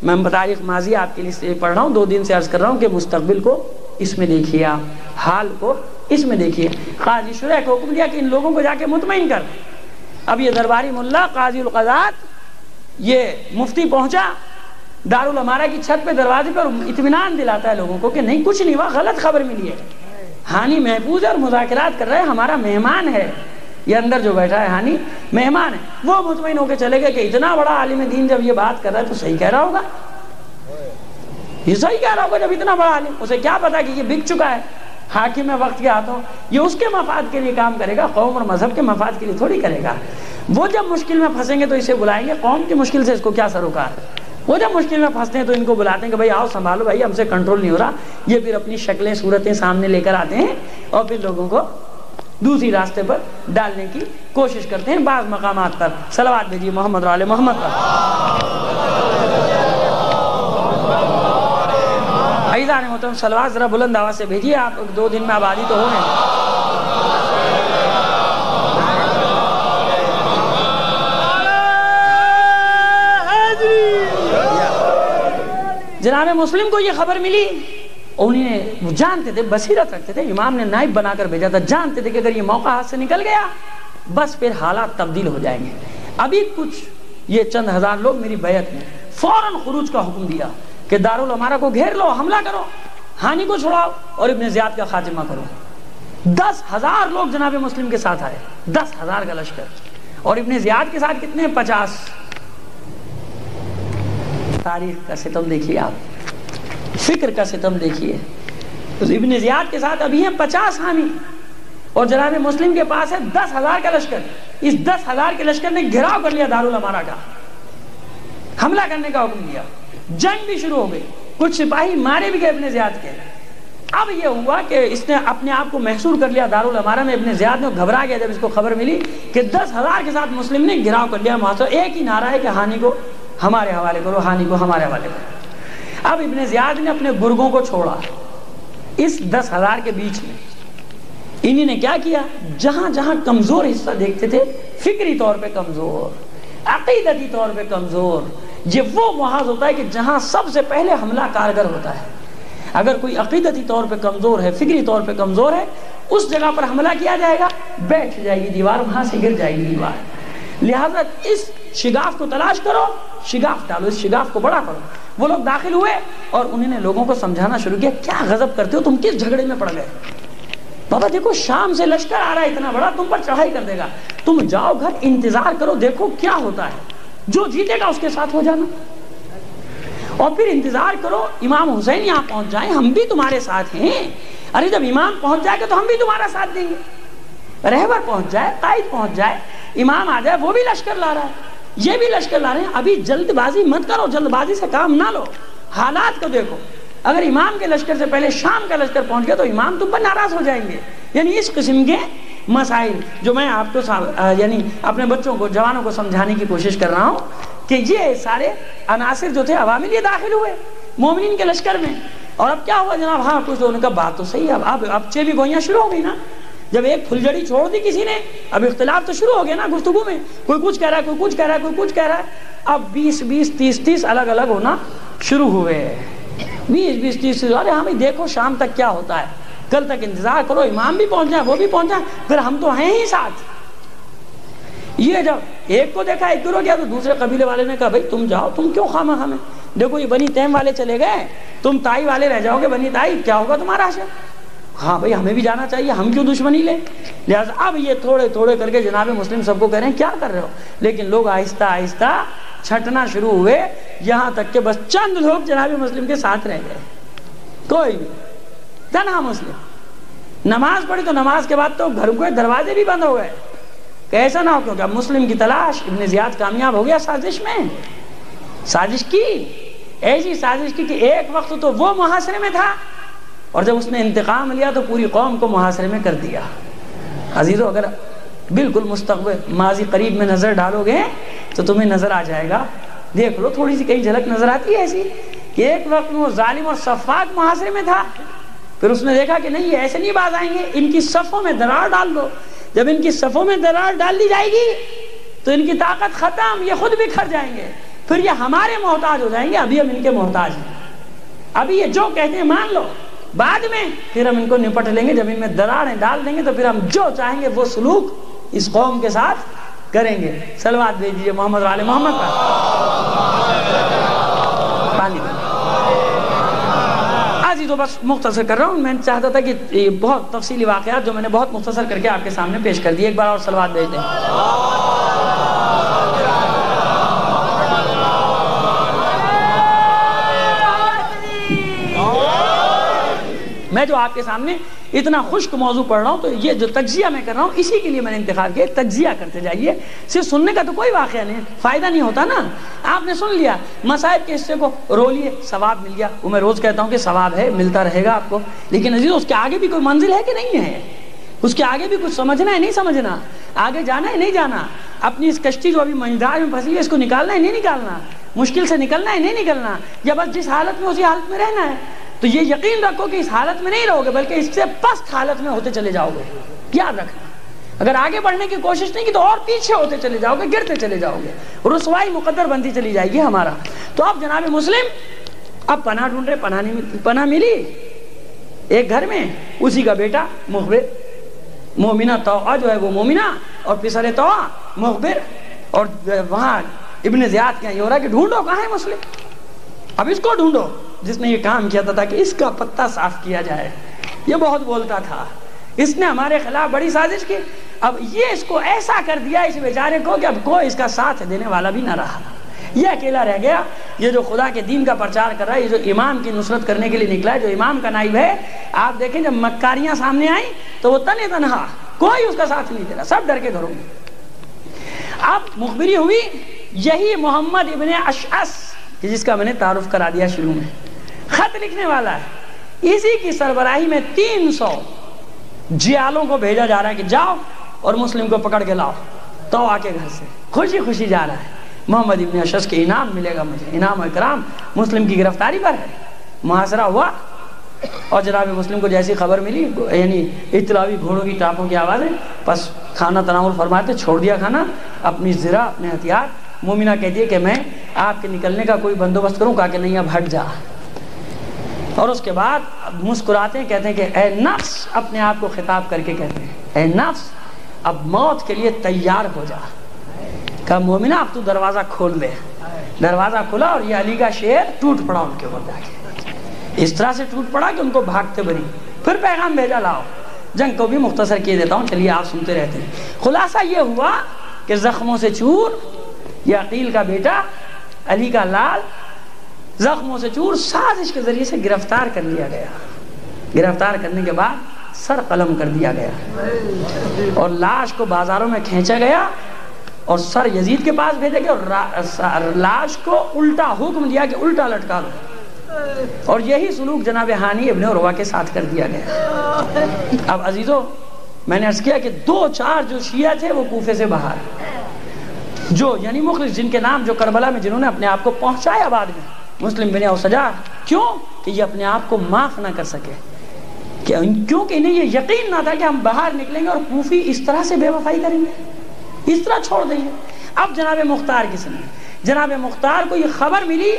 میں تاریخ ماضی آپ کے لیے پڑھ رہا ہوں، 2 دن سے عرض کر رہا ہوں کہ مستقبل کو اس میں دیکھیے، آپ حال کو اس میں دیکھیے۔ قاضی شرح کو حکم دیا کہ ان لوگوں کو جا کے مطمئن کر۔ اب یہ درباری ملا قاضی القضات، یہ مفتی پہنچا دارالعمارہ کی چھت پہ، دروازے پر اطمینان دلاتا ہے لوگوں کو کہ نہیں کچھ نہیں ہوا، غلط خبر ملی ہے، ہانی محفوظ ہے اور مذاکرات کر رہے ہیں، ہمارا مہمان ہے، یہ اندر جو بیٹھا ہے ہانی مہمان ہے۔ وہ مطمئن ہو کے چلے گئے کہ اتنا بڑا عالم دین جب یہ بات کر رہا ہے تو صحیح کہہ رہا ہوگا، یہ صحیح کہہ رہا ہوگا جب اتنا بڑا عالم، اسے کیا پتا کہ یہ بک چکا ہے حاکم ہے وقت کے ہاتھوں، یہ اس کے مفاد کے لیے کام کرے گا، قوم اور مذہب کے مفاد کے لیے تھوڑی کرے گا۔ وہ جب مشکل میں پھنسیں گے تو اسے بلائیں گے، قوم کی مشکل سے اس کو کیا سروکار ہے۔ وہ جب مشکل میں پھنستے ہیں تو ان کو بلاتے ہیں کہ بھائی آؤ سنبھالو، بھائی ہم سے کنٹرول نہیں ہو رہا۔ یہ پھر اپنی شکلیں صورتیں سامنے لے کر آتے ہیں اور پھر لوگوں کو دوسری راستے پر ڈالنے کی کوشش کرتے ہیں۔ بعض مقامات پر صلوات بھیجیے محمد و آل محمد پر۔ عزیزان محترم صلوات ذرا بلند آواز سے بھیجیے، آپ 2 دن میں آبادی تو ہو گئے۔ جناب مسلم کو یہ خبر ملی، انہیں جانتے تھے، بصیرت رکھتے تھے، امام نے نائب بنا کر بھیجا تھا، جانتے تھے کہ اگر یہ موقع ہاتھ سے نکل گیا بس پھر حالات تبدیل ہو جائیں گے۔ ابھی کچھ یہ چند ہزار لوگ میری بیعت میں فوراً خروج کا حکم دیا کہ دارالعمارہ کو گھیر لو، حملہ کرو، ہانی کو چھڑاؤ اور ابن زیاد کا خاتمہ کرو۔ 10,000 لوگ جناب مسلم کے ساتھ آئے، 10,000 کا لشکر، اور ابن زیاد کے ساتھ کتنے؟ 50۔ تاریخ کا ستم دیکھیے، آپ فکر کا ستم دیکھیے۔ ابن زیاد کے ساتھ ابھی ہیں 50 حامی، اور جناب مسلم کے پاس ہے 10,000 کا لشکر۔ اس 10,000 کے لشکر نے گھراؤ کر لیا دارالعمارہ کا، حملہ کرنے کا حکم دیا، جنگ بھی شروع ہو گئی، کچھ سپاہی مارے بھی گئے ابن زیاد کے۔ اب یہ ہوا کہ اس نے اپنے آپ کو محصور کر لیا دارالعمارہ میں۔ ابن زیاد نے گھبرا گیا جب اس کو خبر ملی کہ 10,000 کے ساتھ مسلم نے گھراؤ کر لیا محاصرہ، ایک ہی نعرہ ہے کہ ہانی کو ہمارے حوالے کرو، ہانی کو ہمارے حوالے کرو۔ اب ابن زیاد نے اپنے گرگوں کو چھوڑا اس 10,000 کے بیچ میں۔ انہی نے کیا کیا؟ جہاں جہاں کمزور حصہ دیکھتے تھے، فکری طور پہ کمزور، عقیدتی طور پہ کمزور، یہ وہ محاذ ہوتا ہے کہ جہاں سب سے پہلے حملہ کارگر ہوتا ہے۔ اگر کوئی عقیدتی طور پہ کمزور ہے، فکری طور پہ کمزور ہے، اس جگہ پر حملہ کیا جائے گا، بیٹھ جائے گی دیوار، وہاں سے گر جائے گی دیوار۔ لہٰذا اس شگاف کو تلاش کرو، شگاف ڈالو، اس شگاف کو بڑا کرو۔ وہ لوگ داخل ہوئے اور انہوں نے لوگوں کو سمجھانا شروع کیا، کیا غضب کرتے ہو تم، کس جھگڑے میں پڑ گئے؟ بابا دیکھو شام سے لشکر آ رہا ہے اتنا بڑا، تم پر چڑھائی کر دے گا، تم جاؤ گھر، انتظار کرو، دیکھو کیا ہوتا ہے، جو جیتے گا اس کے ساتھ ہو جانا، اور پھر انتظار کرو امام حسین یہاں پہنچ جائیں، ہم بھی تمہارے ساتھ ہیں۔ ارے جب امام پہنچ جائے گا تو ہم بھی تمہارا ساتھ دیں گے۔ رہبر پہنچ جائے، قائد پہنچ جائے، امام آ جائے، وہ بھی لشکر لا رہا ہے، یہ بھی لشکر لا رہے ہیں، ابھی جلد بازی مت کرو، جلد بازی سے کام نہ لو، حالات کو دیکھو۔ اگر امام کے لشکر سے پہلے شام کا لشکر پہنچ گیا تو امام تم پر ناراض ہو جائیں گے۔ یعنی اس قسم کے مسائل جو میں آپ کو یعنی اپنے بچوں کو، جوانوں کو سمجھانے کی کوشش کر رہا ہوں کہ یہ سارے عناصر جو تھے عوامل، یہ داخل ہوئے مومنین کے لشکر میں۔ اور اب کیا ہوا جناب؟ ہاں کچھ لوگوں نے کہا بات تو صحیح ہے، اب چیبی گوئیاں شروع ہو گئی نا، جب ایک پھلجڑی چھوڑ دی کسی نے، اب اختلاف تو شروع ہو گیا نا گفتگو میں، کوئی کچھ کہہ رہا ہے، کوئی کچھ کہہ رہا ہے، کوئی کچھ کہہ رہا ہے۔ اب 20 30 الگ الگ ہونا شروع ہوئے، 20 30، ارے ہاں بھائی دیکھو شام تک کیا ہوتا ہے، کل تک انتظار کرو، امام بھی پہنچ جائے، وہ بھی پہنچ جائے، پھر ہم تو ہیں ہی ساتھ۔ یہ جب ایک کو دیکھا ایک ہو گیا تو دوسرے قبیلے والے نے کہا بھائی تم جاؤ، تم کیوں خواہ ہمیں، دیکھو یہ بنی تیم والے چلے گئے، تم تائی والے رہ جاؤ گے، بنی تائی کیا ہوگا تمہارا حشر؟ ہاں بھائی ہمیں بھی جانا چاہیے، ہم کیوں دشمنی لیں؟ لہٰذا اب یہ تھوڑے تھوڑے کر کے جناب مسلم سب کو کہہ رہے ہیں کیا کر رہے ہو، لیکن لوگ آہستہ آہستہ چھٹنا شروع ہوئے، یہاں تک کہ بس چند لوگ جناب مسلم کے ساتھ رہ گئے، کوئی بھی تنہا مسلم۔ نماز پڑھی تو نماز کے بعد تو گھر کے دروازے بھی بند ہو گئے کہ ایسا نہ ہو، کیونکہ اب مسلم کی تلاش، ابن زیاد کامیاب ہو گیا سازش میں، سازش کی، ایسی سازش کی کہ ایک وقت تو وہ محاصرے میں تھا، اور جب اس نے انتقام لیا تو پوری قوم کو محاصرے میں کر دیا۔ عزیزو اگر بالکل مستقبل ماضی قریب میں نظر ڈالو گے تو تمہیں نظر آ جائے گا، دیکھ لو تھوڑی سی کہیں جھلک نظر آتی ہے ایسی کہ ایک وقت وہ ظالم اور صفاق محاصرے میں تھا، پھر اس نے دیکھا کہ نہیں یہ ایسے نہیں باز آئیں گے، ان کی صفوں میں درار ڈال دو، جب ان کی صفوں میں درار ڈال دی جائے گی تو ان کی طاقت ختم، یہ خود بکھر جائیں گے، پھر یہ ہمارے محتاج ہو جائیں گے، ابھی ہم ان کے محتاج ہیں، ابھی یہ جو کہتے ہیں مان لو، بعد میں پھر ہم ان کو نپٹ لیں گے، جب ان میں دراریں ڈال دیں گے تو پھر ہم جو چاہیں گے وہ سلوک اس قوم کے ساتھ کریں گے۔ صلوات بھیج دیجیے محمد وعلی محمد کا۔ پانی عزیزو بس مختصر کر رہا ہوں، میں چاہتا تھا کہ یہ بہت تفصیلی واقعات جو میں نے بہت مختصر کر کے آپ کے سامنے پیش کر دیے، ایک بار اور صلوات بھیج دیں۔ میں جو آپ کے سامنے اتنا خشک موضوع پڑھ رہا ہوں تو یہ جو تجزیہ میں کر رہا ہوں اسی کے لیے میں نے انتخاب کیا، تجزیہ کرتے جائیے، صرف سننے کا تو کوئی واقعہ نہیں، فائدہ نہیں ہوتا نا، آپ نے سن لیا مصائب کے حصے کو رو لیے، ثواب مل گیا، وہ میں روز کہتا ہوں کہ ثواب ہے، ملتا رہے گا آپ کو، لیکن عزیز اس کے آگے بھی کوئی منزل ہے کہ نہیں ہے، اس کے آگے بھی کچھ سمجھنا ہے نہیں سمجھنا، آگے جانا ہے نہیں جانا، اپنی اس کشتی جو ابھی منجدار میں پھنسی ہے اس کو نکالنا ہے نہیں نکالنا، مشکل سے نکلنا ہے نہیں نکلنا، یا بس جس حالت میں اسی حالت میں رہنا ہے۔ تو یہ یقین رکھو کہ اس حالت میں نہیں رہو گے بلکہ اس سے پست حالت میں ہوتے چلے جاؤ گے. یاد رکھنا اگر آگے بڑھنے کی کوشش نہیں کی تو اور پیچھے ہوتے چلے جاؤ گے, گرتے چلے جاؤ گے, رسوائی مقدر بنتی چلی جائے گی ہمارا. تو اب جناب مسلم اب پناہ ڈھونڈ رہے, پناہ ملی ایک گھر میں, اسی کا بیٹا مخبر, مومنہ توعہ جو ہے وہ مومنہ اور پسر توعہ مخبر, اور وہاں ابن زیاد کے یہ ہو رہا ہے کہ ڈھونڈو کہاں ہے مسلم, اب اس کو ڈھونڈو جس نے یہ کام کیا تھا کہ اس کا پتہ صاف کیا جائے. یہ بہت بولتا تھا, اس نے ہمارے خلاف بڑی سازش کی. اب یہ اس کو ایسا کر دیا اس بیچارے کو کہ اب کوئی اس کا ساتھ دینے والا بھی نہ رہا, یہ اکیلا رہ گیا. یہ جو خدا کے دین کا پرچار کر رہا ہے, یہ جو امام کی نصرت کرنے کے لیے نکلا ہے, جو امام کا نائب ہے, آپ دیکھیں جب مکاریاں سامنے آئیں تو وہ تنے تنہا, کوئی اس کا ساتھ نہیں دے رہا, سب ڈر کے گھروں میں. اب مخبری ہوئی, یہی محمد ابن اشعث جس کا میں نے تعارف کرا دیا شروع میں, خط لکھنے والا ہے, اسی کی سربراہی میں 300 جیالوں کو بھیجا جا رہا ہے کہ جاؤ اور مسلم کو پکڑ کے لاؤ. تو آ کے گھر سے خوشی خوشی جا رہا ہے, محمد ابن اشعث کے انعام ملے گا مجھے, انعام و اکرام مسلم کی گرفتاری پر ہے. محاصرہ ہوا اور جناب مسلم کو جیسی خبر ملی, یعنی اطلاعی گھوڑوں کی ٹاپوں کی آوازیں, بس کھانا تناول فرماتے, چھوڑ دیا کھانا, اپنی زرہ اپنے ہتھیار. مومنہ کہتی ہے کہ میں آپ کے نکلنے کا کوئی بندوبست کروں, کہا کہ نہیں اب ہٹ جا. اور اس کے بعد مسکراتے ہیں, کہتے ہیں کہ اے نفس, اپنے آپ کو خطاب کر کے کہتے ہیں اے نفس اب موت کے لیے تیار ہو جا. کہا مومنہ اب تو دروازہ کھول دے. دروازہ کھلا اور یہ علی کا شعر ٹوٹ پڑا ان کے اوپر جا کے, اس طرح سے ٹوٹ پڑا کہ ان کو بھاگتے بری. پھر پیغام بھیجا لاؤ. جنگ کو بھی مختصر کیے دیتا ہوں, چلیے آپ سنتے رہتے ہیں. خلاصہ یہ ہوا کہ زخموں سے چور, یہ عقیل کا بیٹا علی کا لال زخموں سے چور سازش کے ذریعے سے گرفتار کر لیا گیا. گرفتار کرنے کے بعد سر قلم کر دیا گیا اور لاش کو بازاروں میں کھینچا گیا اور سر یزید کے پاس بھیجا گیا اور لاش کو الٹا حکم دیا کہ الٹا لٹکا دو. اور یہی سلوک جناب ہانی ابن عروہ کے ساتھ کر دیا گیا. اب عزیزو میں نے عرض کیا کہ 2-4 جو شیعہ تھے وہ کوفے سے باہر, جو یعنی مخلص, جن کے نام جو کربلا میں جنہوں نے اپنے آپ کو پہنچایا بعد میں, مسلم بن اوسجا. کیوں کہ یہ اپنے آپ کو معاف نہ کر سکے, کیونکہ انہیں یہ یقین نہ تھا کہ ہم باہر نکلیں گے اور کوفی اس طرح سے بے وفائی کریں گے, اس طرح چھوڑ دیں گے. اب جناب مختار کی سنیں, جناب مختار کو یہ خبر ملی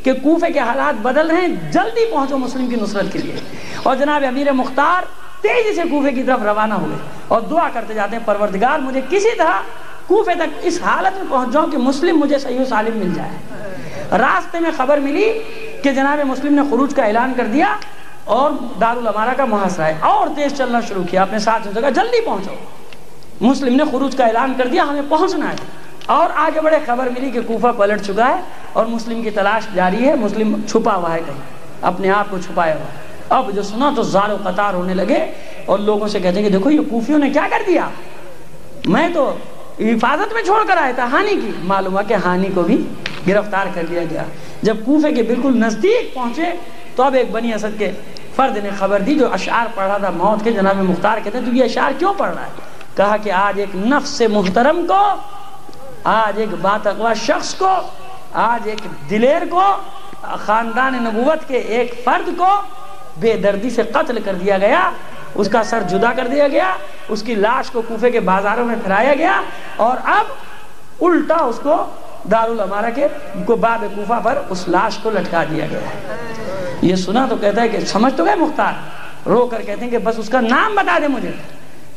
کہ کوفے کے حالات بدل رہے ہیں, جلدی پہنچو مسلم کی نصرت کے لیے. اور جناب امیر مختار تیزی سے کوفے کی طرف روانہ ہوئے اور دعا کرتے جاتے ہیں, پروردگار مجھے کسی طرح کوفے تک اس حالت میں پہنچ جاؤں کہ مسلم مجھے صحیح و سالم مل جائے. راستے میں خبر ملی کہ جناب مسلم نے خروج کا اعلان کر دیا اور دارالامارہ کا محاصرہ ہے, اور تیز چلنا شروع کیا. اپنے ساتھ سے کہا جلدی پہنچو, مسلم نے خروج کا اعلان کر دیا, ہمیں پہنچنا ہے. اور آگے بڑے خبر ملی کہ کوفہ پلٹ چکا ہے اور مسلم کی تلاش جاری ہے, مسلم چھپا ہوا ہے کہیں, اپنے آپ کو چھپایا ہوا ہے. اب جو سنا تو زار و قطار ہونے لگے اور لوگوں سے کہتے ہیں کہ دیکھو یہ کوفیوں نے کیا کر دیا, میں تو حفاظت میں چھوڑ کر آیا تھا ہانی کی. معلوم ہوا کہ ہانی کو بھی گرفتار کر لیا گیا. جب کوفے کے بالکل نزدیک پہنچے تو اب ایک بنی اسد کے فرد نے خبر دی جو اشعار پڑھ رہا تھا موت کے. جناب مختار کہتے ہیں تو یہ اشعار کیوں پڑھ رہا ہے؟ کہا کہ آج ایک نفس محترم کو, آج ایک باتقوا شخص کو, آج ایک دلیر کو, خاندان نبوت کے ایک فرد کو بے دردی سے قتل کر دیا گیا, اس کا سر جدا کر دیا گیا, اس کی لاش کو کوفے کے بازاروں میں پھیلایا گیا اور اب الٹا اس کو دارالامارہ کے باب کوفہ پر اس لاش کو لٹکا دیا گیا. یہ سنا تو کہتا ہے کہ سمجھ تو گئے مختار, رو کر کہتے ہیں کہ بس اس کا نام بتا دے مجھے.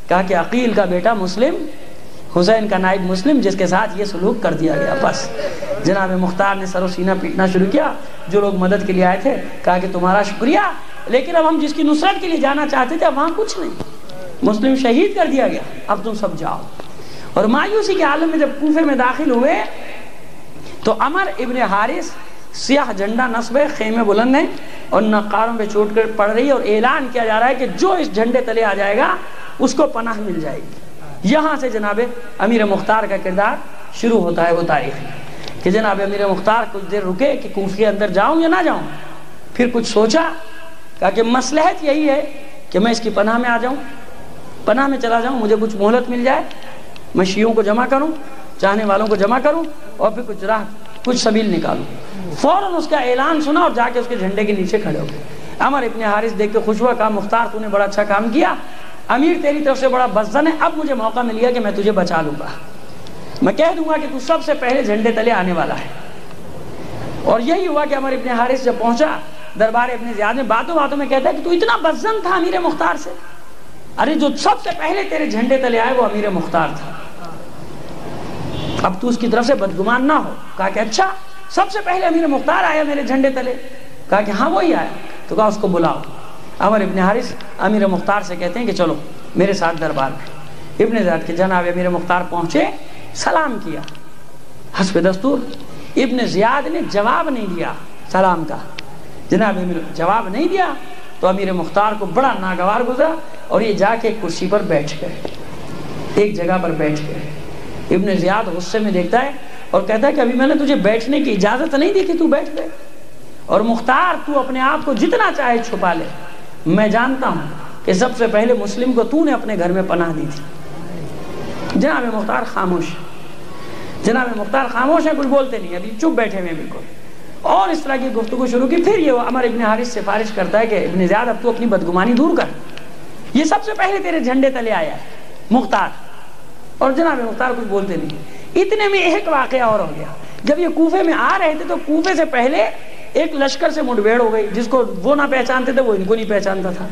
کہا کہ عقیل کا بیٹا مسلم, حسین کا نائب مسلم, جس کے ساتھ یہ سلوک کر دیا گیا. بس جناب مختار نے سر و سینہ پیٹنا شروع کیا. جو لوگ مدد کے لیے آئے تھے کہا کہ تمہارا شکریہ, لیکن اب ہم جس کی نصرت کے لیے جانا چاہتے تھے اب وہاں کچھ نہیں, مسلم شہید کر دیا گیا, اب تم سب جاؤ. اور مایوسی کے عالم میں جب کوفے میں داخل ہوئے تو عمر ابن حارث سیاہ جھنڈا نصب ہے, خیمے بلند ہیں اور نقاروں پہ چوٹ کر پڑ رہی ہے, اور اعلان کیا جا رہا ہے کہ جو اس جھنڈے تلے آ جائے گا اس کو پناہ مل جائے گی. یہاں سے جناب امیر مختار کا کردار شروع ہوتا ہے وہ تاریخ کہ جناب امیر مختار کچھ دیر رکے کہ کوفے کے اندر جاؤں یا نہ جاؤں. پھر کچھ سوچا, کہا کہ مصلحت یہی ہے کہ میں اس کی پناہ میں آ جاؤں, پناہ میں چلا جاؤں, مجھے کچھ مہلت مل جائے, میں شیعوں کو جمع کروں, چاہنے والوں کو جمع کروں اور پھر کچھ راہ کچھ سبیل نکالوں. فوراً اس کا اعلان سنا اور جا کے اس کے جھنڈے کے نیچے کھڑے ہو گئے. عمر ابن حارث دیکھ کے خوش ہوا، کہا مختار تو نے بڑا اچھا کام کیا، امیر تیری طرف سے بڑا بدظن ہے، اب مجھے موقع مل گیا کہ میں تجھے بچا لوں گا، میں کہہ دوں گا کہ تو سب سے پہلے جھنڈے تلے آنے والا ہے۔ اور یہی ہوا کہ عمر ابن حارث جب پہنچا دربار ابن زیاد میں، باتوں باتوں میں کہتا ہے کہ تو اتنا بدظن تھا امیر مختار سے، ارے جو سب سے پہلے تیرے جھنڈے تلے آئے وہ امیر مختار تھا، اب تو اس کی طرف سے بدگمان نہ ہو۔ کہا کہ اچھا سب سے پہلے امیر مختار آیا میرے جھنڈے تلے؟ کہا کہ ہاں وہی آیا۔ تو کہا اس کو بلاؤ۔ عمر ابن حارث امیر مختار سے کہتے ہیں کہ چلو میرے ساتھ دربار میں۔ ابن زیاد کے جناب امیر مختار پہنچے، سلام کیا، حسب دستور ابن زیاد نے جواب نہیں دیا سلام کا، جناب امیر جواب نہیں دیا تو امیر مختار کو بڑا ناگوار گزرا اور یہ جا کے ایک کرسی پر بیٹھ گئے، ایک جگہ پر بیٹھ گئے۔ ابن زیاد غصے میں دیکھتا ہے اور کہتا ہے کہ ابھی میں نے تجھے بیٹھنے کی اجازت نہیں دی کہ تو بیٹھ گئے، اور مختار تو اپنے آپ کو جتنا چاہے چھپا لے، میں جانتا ہوں کہ سب سے پہلے مسلم کو تو نے اپنے گھر میں پناہ دی تھی۔ جناب مختار خاموش، جناب مختار خاموش ہے، کچھ بولتے نہیں، ابھی چپ بیٹھے ہوئے بالکل، اور اس طرح کی گفتگو شروع کی۔ پھر یہ عمر ابن حارث سے سفارش کرتا ہے کہ ابن زیاد اب تو اپنی بدگمانی دور کر، یہ سب سے پہلے تیرے جھنڈے تلے آیا ہے مختار، اور جناب مختار کچھ بولتے نہیں۔ اتنے میں ایک واقعہ اور ہو گیا، جب یہ کوفے میں آ رہے تھے تو کوفے سے پہلے ایک لشکر سے مٹبھیڑ ہو گئی، جس کو وہ نہ پہچانتے تھے وہ ان کو نہیں پہچانتا تھا۔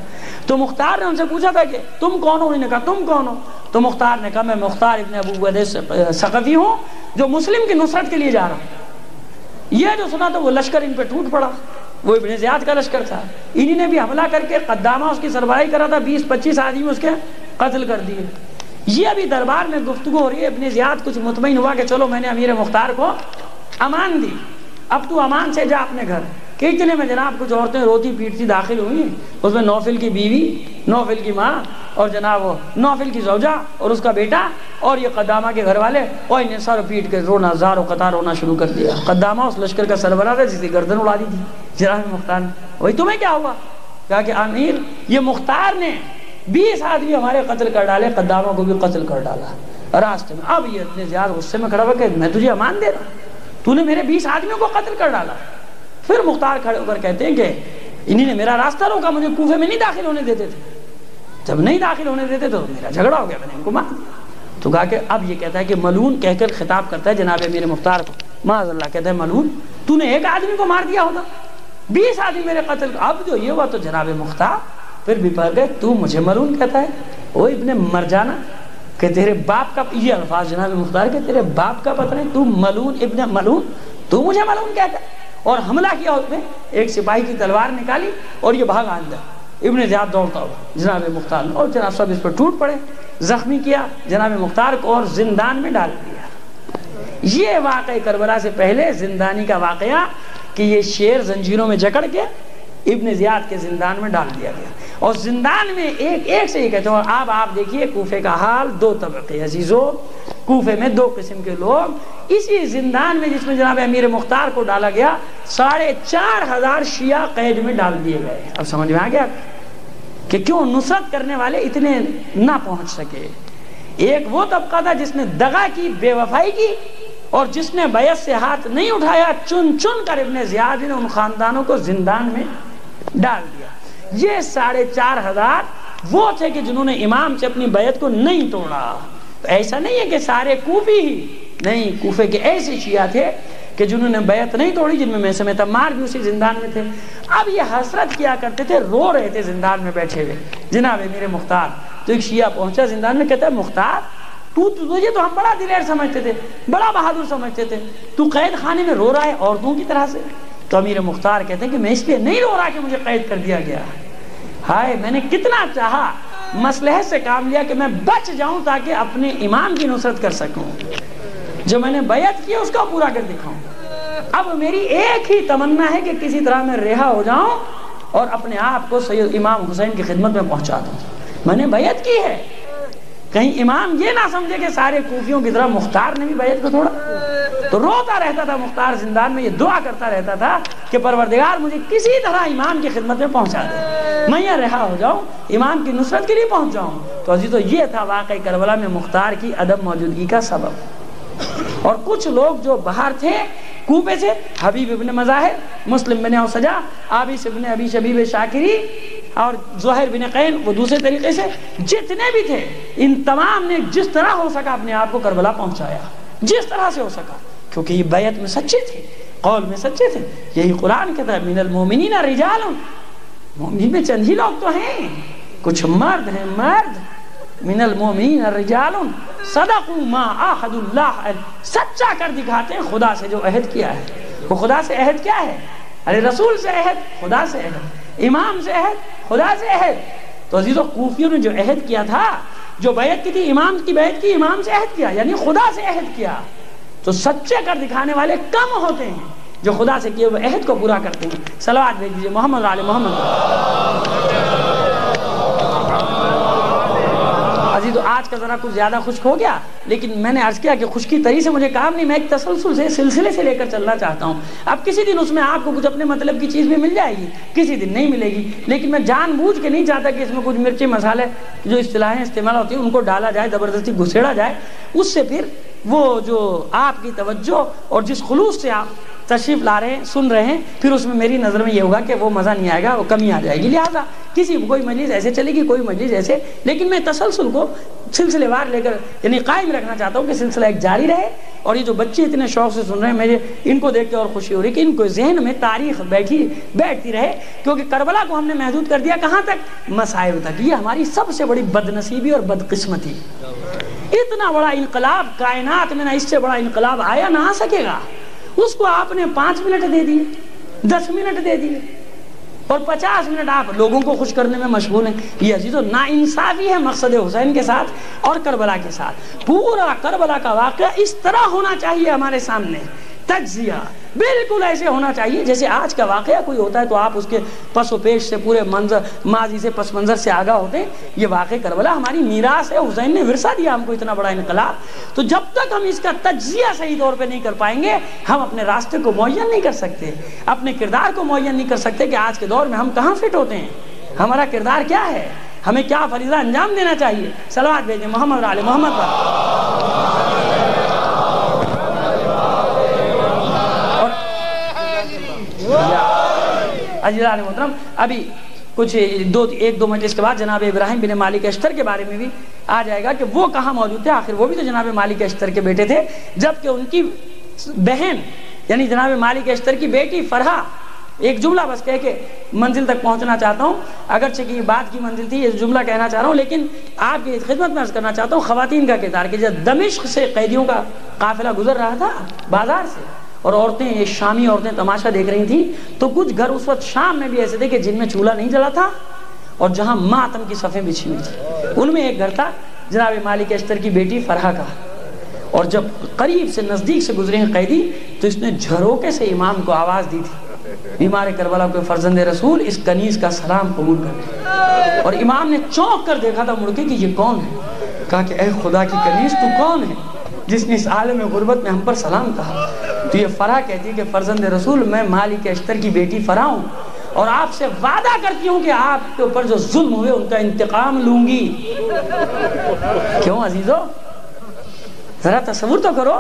تو مختار نے ان سے پوچھا تھا کہ تم کون ہو؟ انہوں نے کہا تم کون ہو؟ تو مختار نے کہا میں مختار ابن ابو ودیس ثقفی ہوں جو مسلم کی نصرت کے لیے جا رہا ہوں۔ یہ جو سنا تو وہ لشکر ان پہ ٹوٹ پڑا، وہ ابن زیاد کا لشکر تھا، انہی نے بھی حملہ کر کے قدامہ اس کی سربراہی کرا تھا، 20-25 آدمی اس کے قتل کر دیے۔ یہ ابھی دربار میں گفتگو ہو رہی ہے، ابن زیاد کچھ مطمئن ہوا کہ چلو میں نے امیر مختار کو امان دی، اب تو امان سے جا اپنے گھر۔ کہ اتنے میں جناب کچھ عورتیں روتی پیٹتی داخل ہوئی، اس میں نوفل کی بیوی، نوفل کی ماں، اور جناب نوفل کی زوجہ اور اس کا بیٹا، اور یہ قدامہ کے گھر والے، اور انہیں سر پیٹ کے رونا زار و قطار رونا شروع کر دیا۔ قدامہ اس لشکر کا سربراہ تھا جس کی گردن اڑا دی تھی جناب مختار نے۔ وہی تمہیں کیا ہوا؟ کہا کہ امیر یہ مختار نے 20 آدمی ہمارے قتل کر ڈالے، قدامہ کو بھی قتل کر ڈالا راستے میں۔ اب یہ اتنے زیادہ غصے میں کھڑا ہوا کہ میں تجھے امان دے رہا ہوں، تو نے میرے 20 آدمیوں کو قتل کر ڈالا۔ پھر مختار کھڑے ہو کر کہتے ہیں کہ انہی نے میرا راستہ روکا، مجھے کوفے میں نہیں داخل ہونے دیتے تھے، جب نہیں داخل ہونے دیتے تو میرا جھگڑا ہو گیا، میں نے ان کو مار دیا۔ تو کہا کہ اب یہ کہتا ہے کہ ملعون کہہ کر خطاب کرتا ہے جناب امیر مختار کو، معاذ اللہ، کہتا ہے ملعون تو نے ایک آدمی کو مار دیا ہوتا، 20 آدمی میرے قتل۔ اب جو یہ ہوا تو جناب مختار پھر بھی پڑھ گئے، تو مجھے ملعون کہتا ہے، وہ ابن مرجانہ کہ تیرے باپ کا، یہ الفاظ جناب مختار کہ تیرے باپ کا پتہ نہیں، تو ملعون ابن ملعون، تو مجھے ملعون کہتا ہے۔ اور حملہ کیا اس میں، ایک سپاہی کی تلوار نکالی اور یہ بھاگا اندر، ابن زیاد دوڑتا ہوا جناب مختار نے، اور جناب سب اس پر ٹوٹ پڑے، زخمی کیا جناب مختار کو اور زندان میں ڈال دیا۔ یہ واقعہ کربلا سے پہلے زندانی کا واقعہ کہ یہ شیر زنجیروں میں جکڑ کے ابن زیاد کے زندان میں ڈال دیا گیا، اور زندان میں ایک سے یہ کہتے ہیں۔ اب آپ دیکھیے کوفے کا حال، 2 طبقے عزیزوں، کوفے میں 2 قسم کے لوگ۔ اسی زندان میں جس میں جناب امیر مختار کو ڈالا گیا، 4500 شیعہ قید میں ڈال دیے گئے۔ اب سمجھ میں آ گیا کہ کیوں نصرت کرنے والے اتنے نہ پہنچ سکے۔ ایک وہ طبقہ تھا جس نے دغا کی، بے وفائی کی، اور جس نے بیعت سے ہاتھ نہیں اٹھایا، چن چن کر ابن زیاد نے ان خاندانوں کو زندان میں ڈال دیا۔ یہ 4500 وہ تھے کہ جنہوں نے امام سے اپنی بیعت کو نہیں توڑا۔ تو ایسا نہیں ہے کہ سارے کوفی ہی، نہیں، کوفے کے ایسے شیعہ تھے کہ جنہوں نے بیعت نہیں توڑی، جن میں سمیت عمار بھی اسی زندان میں تھے۔ اب یہ حسرت کیا کرتے تھے، رو رہے تھے زندان میں بیٹھے ہوئے جناب امیر مختار۔ تو ایک شیعہ پہنچا زندان میں، کہتا ہے مختار تجھے تو ہم بڑا دلیر سمجھتے تھے، بڑا بہادر سمجھتے تھے، تو قید خانے میں رو رہا ہے عورتوں کی طرح سے۔ تو امیر مختار کہتے ہیں کہ میں اس لیے نہیں رو رہا کہ مجھے قید کر دیا گیا، ہائے میں نے کتنا چاہا، مصلحت سے کام لیا کہ میں بچ جاؤں تاکہ اپنے امام کی نصرت کر سکوں، جو میں نے بیعت کی اس کو پورا کر دکھاؤں۔ اب میری ایک ہی تمنا ہے کہ کسی طرح میں رہا ہو جاؤں اور اپنے آپ کو سید امام حسین کی خدمت میں پہنچا دوں۔ میں نے بیعت کی ہے، کہیں امام یہ نہ سمجھے کہ سارے کوفیوں کی طرح مختار نے بھی بیعت کو چھوڑا۔ تو روتا رہتا تھا مختار زندان میں، یہ دعا کرتا رہتا تھا کہ پروردگار مجھے کسی طرح امام کی خدمت میں پہنچا دے، میں یہ رہا ہو جاؤں، امام کی نصرت کے لیے پہنچ جاؤں۔ تو عزیزو یہ تھا واقعہ کربلا میں مختار کی عدم موجودگی کا سبب۔ اور کچھ لوگ جو باہر تھے کوفے سے حبیب ابن مظاہر، مسلم بن اوسجا، عابس ابن ابی شبیب شاکری اور زہیر بن قین، وہ دوسرے طریقے سے جتنے بھی تھے، ان تمام نے جس طرح ہو سکا اپنے آپ کو کربلا پہنچایا، جس طرح سے ہو سکا، کیونکہ یہ بیعت میں سچے تھے، قول میں سچے تھے. یہی قرآن کہتا ہے من المومنین رجال، مومن میں چند ہی لوگ تو ہیں، کچھ مرد ہیں، مرد من المومنین رجال صدقوا ما عاهدوا اللہ، سچا کر دکھاتے ہیں خدا سے جو عہد کیا ہے. وہ خدا سے عہد کیا ہے؟ ارے رسول سے عہد، خدا سے عہد، امام سے عہد، خدا سے عہد. تو عزیزو کوفیوں نے جو عہد کیا تھا، جو بیعت کی تھی، امام کی بیعت کی، امام سے عہد کیا، یعنی خدا سے عہد کیا. تو سچے کر دکھانے والے کم ہوتے ہیں جو خدا سے کیے ہوئے عہد کو پورا کرتے ہیں. صلوات بھیج دیجیے محمد و آل محمد. عزیزو آج کا ذرا کچھ زیادہ خشک ہو گیا، لیکن میں نے عرض کیا کہ خشکی تری سے مجھے کام نہیں، میں ایک تسلسل سے سلسلے سے لے کر چلنا چاہتا ہوں. اب کسی دن اس میں آپ کو کچھ اپنے مطلب کی چیز بھی مل جائے گی، کسی دن نہیں ملے گی، لیکن میں جان بوجھ کے نہیں چاہتا کہ اس میں کچھ مرچی مسالے جو اصطلاحیں استعمال ہوتی ہیں ان کو ڈالا جائے، زبردستی گھسیڑا جائے. اس سے پھر وہ جو آپ کی توجہ اور جس خلوص سے آپ تشریف لا رہے ہیں، سن رہے ہیں، پھر اس میں میری نظر میں یہ ہوگا کہ وہ مزہ نہیں آئے گا، وہ کمی آ جائے گی. لہٰذا کسی کوئی مجلس ایسے چلے گی، کوئی مجلس ایسے، لیکن میں تسلسل کو سلسلے وار لے کر یعنی قائم رکھنا چاہتا ہوں کہ سلسلہ ایک جاری رہے. اور یہ جو بچے اتنے شوق سے سن رہے ہیں، مجھے ان کو دیکھ کے اور خوشی ہو رہی ہے کہ ان کو ذہن میں تاریخ بیٹھتی رہے، کیونکہ کربلا کو ہم نے محدود کر دیا کہاں تک؟ مصائب تک. یہ ہماری سب سے بڑی بد نصیبی اور بدقسمتی. اتنا بڑا انقلاب کائنات میں، نہ اس سے بڑا انقلاب آیا نہ آ سکے گا. اس کو آپ نے 5 منٹ دے دیے، 10 منٹ دے دیے، اور 50 منٹ آپ لوگوں کو خوش کرنے میں مشغول ہیں. یہ عزیزو ناانصافی ہے مقصد حسین کے ساتھ اور کربلا کے ساتھ. پورا کربلا کا واقعہ اس طرح ہونا چاہیے ہمارے سامنے، تجزیہ بالکل ایسے ہونا چاہیے جیسے آج کا واقعہ کوئی ہوتا ہے تو آپ اس کے پس و پیش سے، پورے منظر ماضی سے، پس منظر سے آگاہ ہوتے ہیں. یہ واقعہ کربلا ہماری میراث ہے، حسین نے ورثہ دیا ہم کو اتنا بڑا انقلاب. تو جب تک ہم اس کا تجزیہ صحیح طور پہ نہیں کر پائیں گے، ہم اپنے راستے کو معین نہیں کر سکتے، اپنے کردار کو معین نہیں کر سکتے کہ آج کے دور میں ہم کہاں فٹ ہوتے ہیں، ہمارا کردار کیا ہے، ہمیں کیا فریضہ انجام دینا چاہیے. صلوات بھیجیں محمد و آل محمد پر. عزیزان محترم، ابھی کچھ ایک دو مجلس کے بعد جناب ابراہیم بن مالک اشتر کے بارے میں بھی آ جائے گا کہ وہ کہاں موجود تھے. آخر وہ بھی تو جناب مالک اشتر کے بیٹے تھے، جبکہ ان کی بہن یعنی جناب مالک اشتر کی بیٹی فرحہ، ایک جملہ بس کہہ کے منزل تک پہنچنا چاہتا ہوں، اگرچہ کہ یہ بات کی منزل تھی، یہ جملہ کہنا چاہ رہا ہوں، لیکن آپ کی خدمت میں عرض کرنا چاہتا ہوں خواتین کا کردار کہ جب دمشق سے قیدیوں کا قافلہ گزر رہا تھا بازار سے، اور عورتیں، یہ شامی عورتیں تماشا دیکھ رہی تھیں، تو کچھ گھر اس وقت شام میں بھی ایسے تھے کہ جن میں چولہا نہیں جلا تھا اور جہاں ماتم کی صفیں بچھی ہوئی تھی. ان میں ایک گھر تھا جناب مالک اشتر کی بیٹی فرحہ کا. اور جب قریب سے نزدیک سے گزرے ہیں قیدی تو اس نے جھروکے سے امام کو آواز دی تھی، بیمار کربلا کو فرزند رسول اس کنیز کا سلام قبول کریں. اور امام نے چونک کر دیکھا تھا مڑ کے کہ یہ کون ہے. کہا کہ اے خدا کی کنیز تو کون ہے جس نے اس عالم غربت میں ہم پر سلام کہا. تو یہ فرح کہتی ہے کہ فرزند رسول میں مالک اشتر کی بیٹی فرح ہوں، اور آپ سے وعدہ کرتی ہوں کہ آپ کے اوپر جو ظلم ہوئے ان کا انتقام لوں گی. کیوں عزیزو، ذرا تصور تو کرو،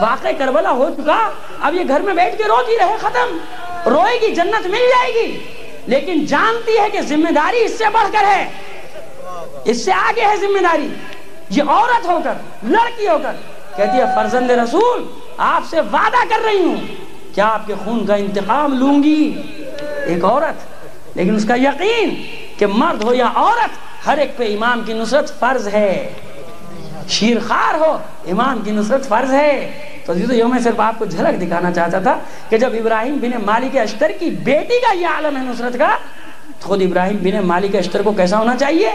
واقع کربلا ہو چکا، اب یہ گھر میں بیٹھ کے روتی رہے، ختم، روئے گی، جنت مل جائے گی، لیکن جانتی ہے کہ ذمہ داری اس سے بڑھ کر ہے، اس سے آگے ہے ذمہ داری. یہ عورت ہو کر، لڑکی ہو کر کہتی ہے فرزند رسول آپ سے وعدہ کر رہی ہوں کہ آپ کے خون کا انتقام لوں گی. ایک عورت، لیکن اس کا یقین کہ مرد ہو یا عورت ہر ایک پہ امام کی نصرت فرض ہے، شیرخوار ہو امام کی نصرت فرض ہے. تو یہ میں صرف آپ کو جھلک دکھانا چاہتا تھا کہ جب ابراہیم بن مالک اشتر کی بیٹی کا یہ عالم ہے نصرت کا، خود ابراہیم بن مالک اشتر کو کیسا ہونا چاہیے.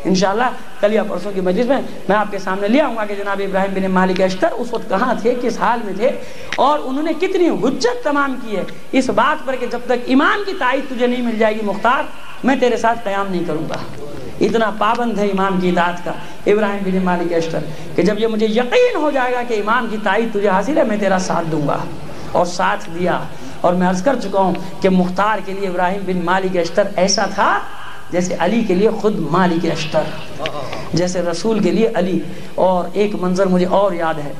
انشاءاللہ کل یا پرسوں کی مجلس میں آپ کے سامنے لے آؤں گا کہ جناب ابراہیم بن مالک اشتر اس وقت کہاں تھے، کس حال میں تھے، اور انہوں نے کتنی حجت تمام کی ہے اس بات پر کہ جب تک امام کی تائید تجھے نہیں مل جائے گی مختار، میں تیرے ساتھ قیام نہیں کروں گا. اتنا پابند ہے امام کی اطاعت کا ابراہیم بن مالک اشتر کہ جب یہ مجھے یقین ہو جائے گا کہ امام کی تائید تجھے حاصل ہے، میں تیرا ساتھ دوں گا. اور ساتھ دیا. اور میں عرض کر چکا ہوں کہ مختار کے لیے ابراہیم بن مالک اشتر ایسا تھا جیسے علی کے لیے خود مالک اشتر، جیسے رسول کے لیے علی. اور ایک منظر مجھے اور یاد ہے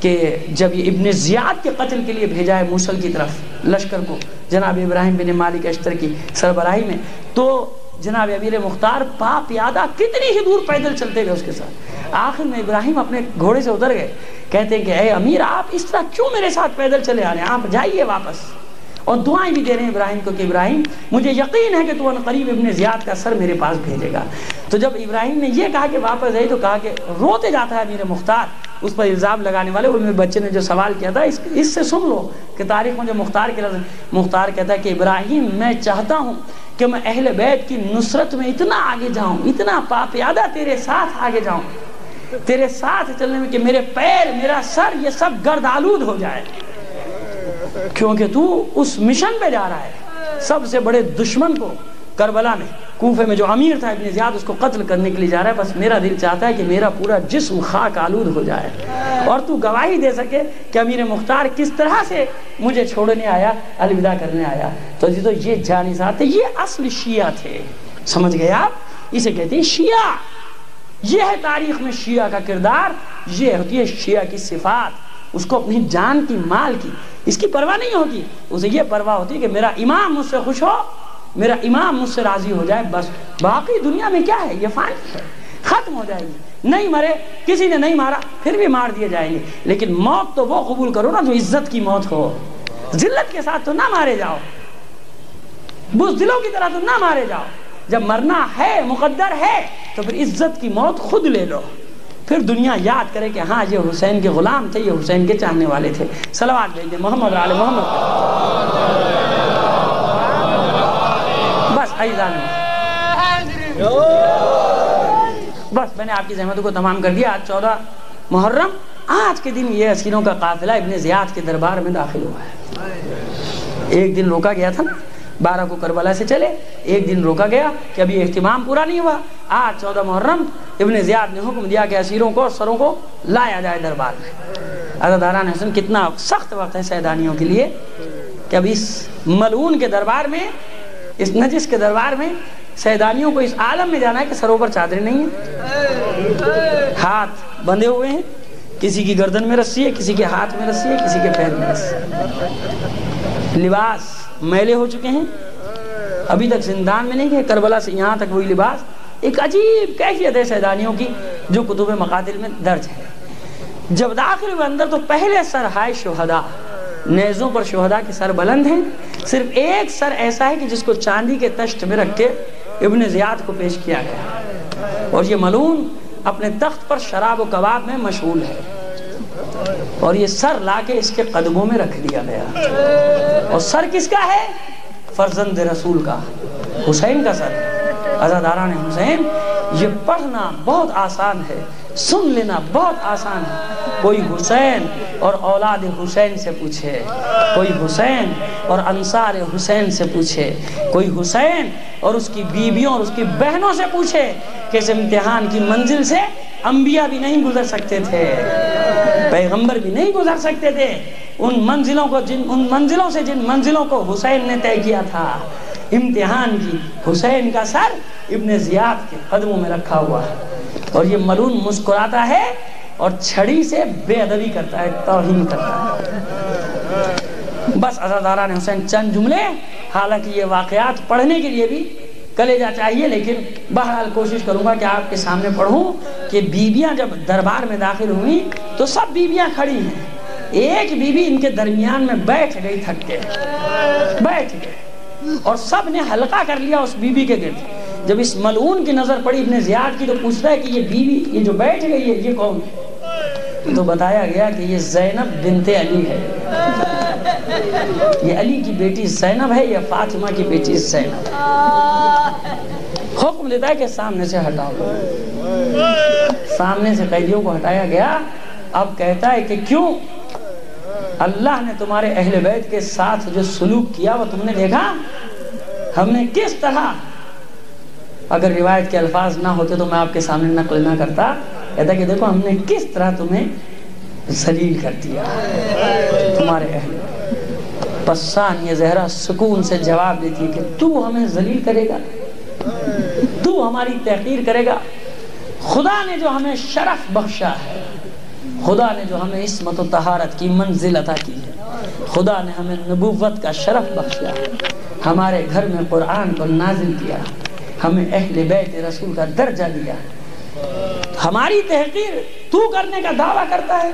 کہ جب یہ ابن زیاد کے قتل کے لیے بھیجا ہے موصل کی طرف لشکر کو جناب ابراہیم بن مالک اشتر کی سربراہی میں، تو جناب امیر مختار پا پیادہ کتنی ہی دور پیدل چلتے گئے اس کے ساتھ. آخر میں ابراہیم اپنے گھوڑے سے اتر گئے، کہتے ہیں کہ اے امیر آپ اس طرح کیوں میرے ساتھ پیدل چلے آ رہے ہیں، آپ جائیے واپس. اور دعائیں بھی دے رہے ہیں ابراہیم کو کہ ابراہیم مجھے یقین ہے کہ تو عنقریب ابن زیاد کا سر میرے پاس بھیجے گا. تو جب ابراہیم نے یہ کہا کہ واپس آئی تو کہا کہ روتے جاتا ہے امیر مختار. اس پر الزام لگانے والے ان میں بچے نے جو سوال کیا تھا اس سے سن لو کہ تاریخ میں جو مختار کہتا ہے کہ ابراہیم میں چاہتا ہوں کہ میں اہل بیت کی نصرت میں اتنا آگے جاؤں، اتنا پاپیادہ تیرے ساتھ آگے جاؤں، تیرے ساتھ چلنے میں کہ میرے پیر میرا سر یہ سب گرد آلود ہو جائے، کیونکہ تو اس مشن پہ جا رہا ہے. سب سے بڑے دشمن کو کربلا میں کوفے میں جو امیر تھا ابن زیاد اس کو قتل کرنے کے لیے جا رہا ہے. بس میرا دل چاہتا ہے کہ میرا پورا جسم خاک آلود ہو جائے اور تو گواہی دے سکے کہ امیر مختار کس طرح سے مجھے چھوڑنے آیا، الوداع کرنے آیا. تو یہ جانسات تھے، یہ اصل شیعہ تھے. سمجھ گئے آپ؟ اسے کہتے ہیں شیعہ. یہ ہے تاریخ میں شیعہ کا کردار، یہ ہوتی ہے شیعہ کی صفات. اس کو اپنی جان کی، مال کی اس کی پرواہ نہیں ہوتی، اسے یہ پرواہ ہوتی ہے کہ میرا امام مجھ سے خوش ہو، میرا امام مجھ سے راضی ہو جائے، بس باقی دنیا میں کیا ہے، یہ فانی ہے، ختم ہو جائے گی. نہیں مرے، کسی نے نہیں مارا پھر بھی مار دیے جائیں گے، لیکن موت تو وہ قبول کرو نا جو عزت کی موت ہو. ذلت کے ساتھ تو نہ مارے جاؤ، بزدلوں کی طرح تو نہ مارے جاؤ. جب مرنا ہے، مقدر ہے، تو پھر عزت کی موت خود لے لو. پھر دنیا یاد کرے کہ ہاں یہ حسین کے غلام تھے، یہ حسین کے چاہنے والے تھے. صلوات بھیج دیں محمد آل محمد. بس عزیزان، بس میں نے آپ کی زحمتوں کو تمام کر دیا. آج 14 محرم، آج کے دن یہ اسیروں کا قافلہ ابن زیاد کے دربار میں داخل ہوا ہے. ایک دن روکا گیا تھا نا، 12 کو کربلا سے چلے، ایک دن روکا گیا کہ ابھی اہتمام پورا نہیں ہوا. آج 14 محرم ابن زیاد نے حکم دیا کہ اسیروں کو اور سروں کو لایا جائے دربار میں. عزاداران حسن، کتنا سخت وقت ہے سیدانیوں کے لیے کہ اب اس ملعون کے دربار میں، اس نجس کے دربار میں سیدانیوں کو اس عالم میں جانا ہے کہ سروں پر چادریں نہیں ہیں، ہاتھ بندھے ہوئے ہیں، کسی کی گردن میں رسی ہے، کسی کے ہاتھ میں رسی ہے، کسی کے پیر میں رسی ہے. لباس میلے ہو چکے ہیں، ابھی تک زندان میں نہیں گئے، کربلا سے یہاں تک وہی لباس. ایک عجیب کیفیت ہے سیدانیوں کی جو کتب مقاتل میں درج ہے. جب داخل ہوئے اندر تو پہلے سر ہائے شہداء، نیزوں پر شہداء کے سر بلند ہیں. صرف ایک سر ایسا ہے کہ جس کو چاندی کے تشت میں رکھ کے ابن زیاد کو پیش کیا گیا، اور یہ ملعون اپنے تخت پر شراب و کباب میں مشغول ہے، اور یہ سر لا کے اس کے قدموں میں رکھ دیا گیا. اور سر کس کا ہے؟ فرزند رسول کا، حسین کا سر. عزاداران حسین، یہ پڑھنا بہت آسان ہے، سن لینا بہت آسان ہے. کوئی حسین اور اولاد حسین سے پوچھے، کوئی حسین اور انصار حسین سے پوچھے، کوئی حسین اور اس کی بیویوں اور اس کی بہنوں سے پوچھے کہ اس امتحان کی منزل سے انبیاء بھی نہیں گزر سکتے تھے، پیغمبر بھی نہیں گزر سکتے تھے. ان منزلوں سے جن منزلوں کو حسین نے طے کیا تھا، امتحان کی حسین کا سر ابن زیاد کے قدموں میں رکھا ہوا ہے. اور یہ ملعون مسکراتا ہے اور چھڑی سے بے ادبی کرتا ہے، توہین کرتا ہے. بس عزاداران حسین، چند جملے، حالانکہ یہ واقعات پڑھنے کے لیے بھی کلیجہ چاہیے، لیکن بہرحال کوشش کروں گا کہ آپ کے سامنے پڑھوں کہ بیویاں جب دربار میں داخل ہوئیں تو سب بیویاں کھڑی ہیں. ایک بیوی ان کے درمیان میں بیٹھ گئی، تھک کے بیٹھ گئے، اور سب نے حلقہ کر لیا اس بیوی کے گرد. جب اس ملعون کی نظر پڑی ابن زیاد کی تو پوچھتا ہے کہ یہ بیوی، یہ جو بیٹھ گئی ہے، یہ کون ہے؟ تو بتایا گیا کہ یہ زینب بنت علی ہے، یہ علی کی بیٹی زینب ہے، یہ فاطمہ کی بیٹی زینب. حکم دیتا ہے کہ سامنے سے ہٹاؤ. سامنے سے قیدیوں کو ہٹایا گیا. اب کہتا ہے کہ کیوں؟ اللہ نے تمہارے اہل بیت کے ساتھ جو سلوک کیا وہ تم نے دیکھا؟ ہم نے کس طرح، اگر روایت کے الفاظ نہ ہوتے تو میں آپ کے سامنے نقل نہ کرتا. کہتا کہ دیکھو ہم نے کس طرح تمہیں ذلیل کر دیا تمہارے اہل. پس ثانیہ زہرا سکون سے جواب دیتی ہے کہ تو ہمیں ذلیل کرے گا، تو ہماری تحقیر کرے گا؟ خدا نے جو ہمیں شرف بخشا ہے، خدا نے جو ہمیں عصمت و طہارت کی منزل عطا کی ہے، خدا نے ہمیں نبوت کا شرف بخشا، ہمارے گھر میں قرآن کو نازل کیا، ہمیں اہل بیت رسول کا درجہ دیا، ہماری تحقیر تو کرنے کا دعویٰ کرتا ہے،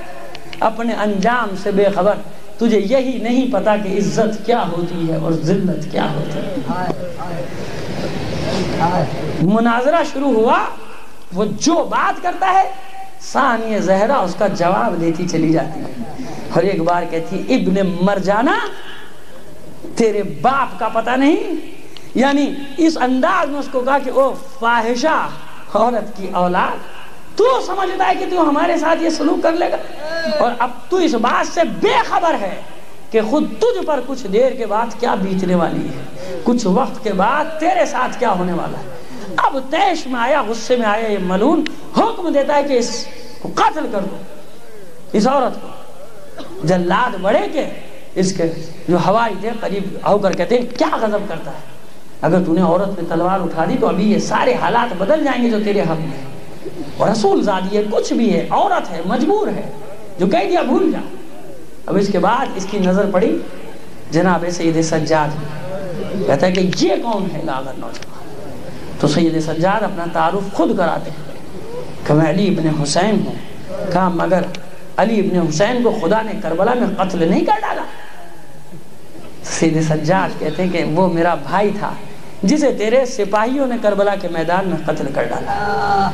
اپنے انجام سے بے خبر، تجھے یہی نہیں پتا کہ عزت کیا ہوتی ہے اور ذلت کیا ہوتی ہے۔ مناظرہ شروع ہوا، وہ جو بات کرتا ہے ثانیہ زہرا اس کا جواب دیتی چلی جاتی ہے، اور ایک بار کہتی ہے ابن مرجانہ تیرے باپ کا پتہ نہیں، یعنی اس انداز میں اس کو کہا کہ او فاحشہ عورت کی اولاد، تو سمجھتا ہے کہ تو ہمارے ساتھ یہ سلوک کر لے گا، اور اب تو اس بات سے بے خبر ہے کہ خود تجھ پر کچھ دیر کے بعد کیا بیتنے والی ہے، کچھ وقت کے بعد تیرے ساتھ کیا ہونے والا ہے۔ اب تیش میں آیا، غصے میں آیا یہ ملعون، حکم دیتا ہے کہ اس کو قتل کر دو، اس عورت کو۔ جلاد بڑھے کے اس کے جو ہوائی تھے قریب آؤ کر کہتے ہیں کیا غضب کرتا ہے، اگر تو نے عورت میں تلوار اٹھا دی تو ابھی یہ سارے حالات بدل جائیں گے جو تیرے حق میں ہے، اور رسول زادی ہے، کچھ بھی ہے، عورت ہے، مجبور ہے، جو کہہ دیا بھول جا۔ اب اس کے بعد اس کی نظر پڑی جناب سید سجاد، کہتا ہے کہ یہ کون ہے لاغر نوجوان؟ تو سید سجاد اپنا تعارف خود کراتے ہیں کہ میں علی ابن حسین ہوں۔ کہا مگر علی ابن حسین کو خدا نے کربلا میں قتل نہیں کر ڈالا؟ سید سجاد کہتے ہیں کہ وہ میرا بھائی تھا جسے تیرے سپاہیوں نے کربلا کے میدان میں قتل کر ڈالا۔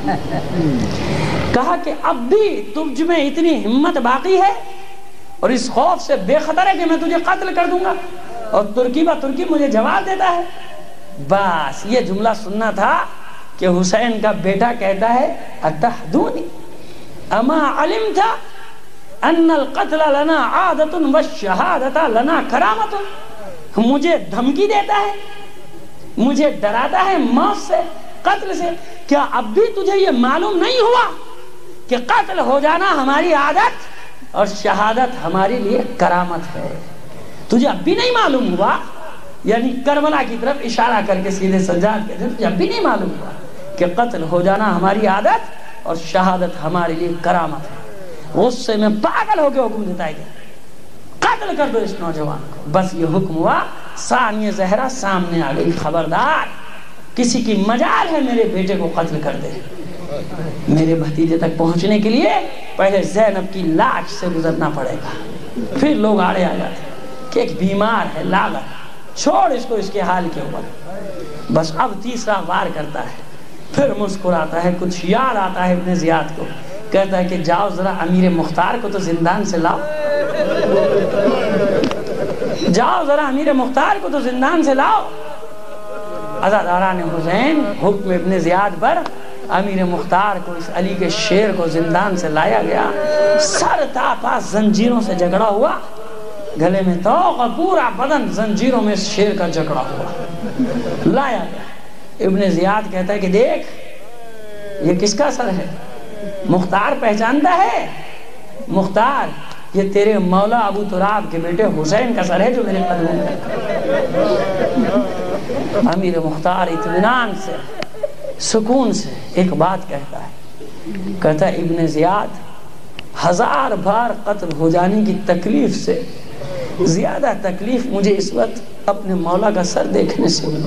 کہا کہ اب بھی تجھ میں اتنی ہمت باقی ہے اور اس خوف سے بے خطر ہے کہ میں تجھے قتل کر دوں گا، اور ترکی با ترکی مجھے جواب دیتا ہے۔ بس یہ جملہ سننا تھا کہ حسین کا بیٹا کہتا ہے اتحدونی اما علمت ان القتل لنا عادت والشہادت لنا کرامت، مجھے دھمکی دیتا ہے، مجھے ڈراتا ہے موت سے، قتل سے۔ کیا اب بھی تجھے یہ معلوم نہیں ہوا کہ قتل ہو جانا ہماری عادت اور شہادت ہمارے لیے کرامت ہے؟ تجھے اب بھی نہیں معلوم ہوا؟ یعنی کربلا کی طرف اشارہ کر کے سیدھے سجاد کہتے ہیں تجھے اب بھی نہیں معلوم ہوا کہ قتل ہو جانا ہماری عادت اور شہادت ہمارے لیے کرامت ہے؟ غصے میں پاگل ہو کے حکم دیتا ہے کہ قتل کر دو اس نوجوان کو۔ بس یہ حکم ہوا، ثانیہ زہرا سامنے آ گئی، خبردار کسی کی مجال ہے میرے بیٹے کو قتل کر دے۔ میرے بھتیجے تک پہنچنے کے لیے پہلے زینب کی لاش سے گزرنا پڑے گا، پھر لوگ آڑے آ جاتے ہیں کہ ایک بیمار ہے لاغر، چھوڑ اس کو اس کے حال کے اوپر۔ بس اب تیسرا وار کرتا ہے، پھر مسکراتا ہے، کچھ یاد آتا ہے ابن زیاد کو، کہتا ہے کہ جاؤ ذرا امیر مختار کو تو زندان سے لاؤ، جاؤ ذرا امیر مختار کو تو زندان سے لاؤ۔ عزاداران حسین حکم ابن زیاد پر امیر مختار کو، اس علی کے شیر کو زندان سے لایا گیا، سر تا پا زنجیروں سے جکڑا ہوا، گلے میں توق اور پورا بدن زنجیروں میں اس شیر کا جکڑا ہوا لایا گیا۔ ابن زیاد کہتا ہے کہ دیکھ یہ کس کا سر ہے؟ مختار پہچانتا ہے؟ مختار یہ تیرے مولا ابو تراب کے بیٹے حسین کا سر ہے جو میرے قدموں میں۔ امیر مختار اطمینان سے، سکون سے ایک بات کہتا ہے، کہتا ہے ابن زیاد 1000 بار قتل ہو جانے کی تکلیف سے زیادہ تکلیف مجھے اس وقت اپنے مولا کا سر دیکھنے سے ہوئی۔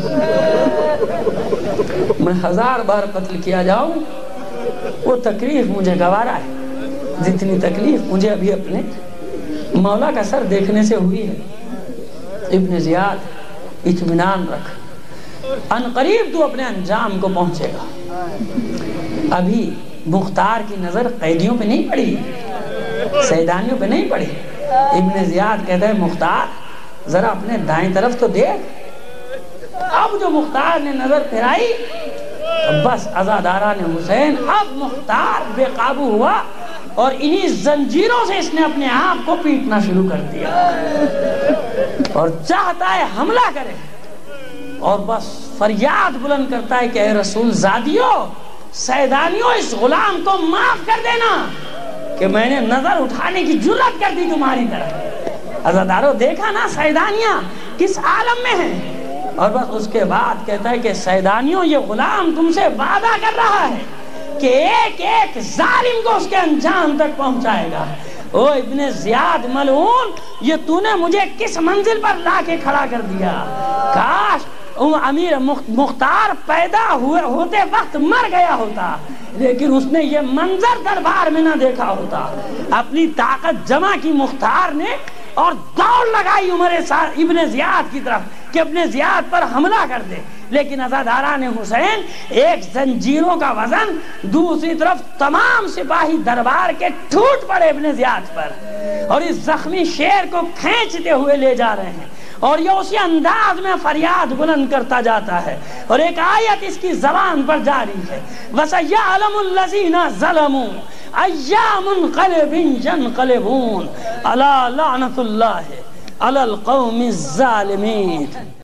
میں 1000 بار قتل کیا جاؤں وہ تکلیف مجھے گوارا ہے جتنی تکلیف مجھے ابھی اپنے مولا کا سر دیکھنے سے ہوئی ہے۔ ابن زیاد اطمینان رکھ، ان قریب تو اپنے انجام کو پہنچے گا۔ ابھی مختار کی نظر قیدیوں پہ نہیں پڑی، سیدانیوں پہ نہیں پڑی۔ ابن زیاد کہتا ہے مختار ذرا اپنے دائیں طرف تو دیکھ۔ اب جو مختار نے نظر پھرائی بس عزاداران حسین، اب مختار بے قابو ہوا اور انہی زنجیروں سے اس نے اپنے آپ کو پیٹنا شروع کر دیا اور چاہتا ہے حملہ کرے، اور بس فریاد بلند کرتا ہے کہ اے رسول زادیوں، سیدانیوں، اس غلام کو معاف کر دینا کہ میں نے نظر اٹھانے کی جرات کر دی تمہاری طرف۔ عزاداروں دیکھا نا سیدانیاں کس عالم میں ہیں۔ اور بس اس کے بعد کہتا ہے کہ سیدانیوں، یہ غلام تم سے وعدہ کر رہا ہے کہ کہ ایک ایک ظالم کو اس کے انجام تک پہنچائے گا۔ او ابن زیاد ملعون، یہ تو نے مجھے کس منزل پر لا کے کھڑا کر دیا؟ کاش امیر مختار پیدا ہوتے وقت مر گیا ہوتا، لیکن اس نے یہ منظر دربار میں نہ دیکھا ہوتا۔ اپنی طاقت جمع کی مختار نے اور دوڑ لگائی عمر ابن زیاد کی طرف کہ ابن زیاد پر حملہ کر دے، لیکن عزاداران حسین ایک زنجیروں کا وزن، دوسری طرف تمام سپاہی دربار کے ٹوٹ پڑے ابن زیاد پر، اور اس زخمی شیر کو کھینچتے ہوئے لے جا رہے ہیں، اور یہ اسی انداز میں فریاد بلند کرتا جاتا ہے، اور ایک آیت اس کی زبان پر جاری ہے، وَسَيَعْلَمُ الَّذِينَ ظَلَمُوا أَيَّا مُنْقَلِبٍ يَنْقَلِبُونَ أَلَا لَعْنَةُ اللَّهِ عَلَى الْقَوْمِ الظَّالِمِينَ۔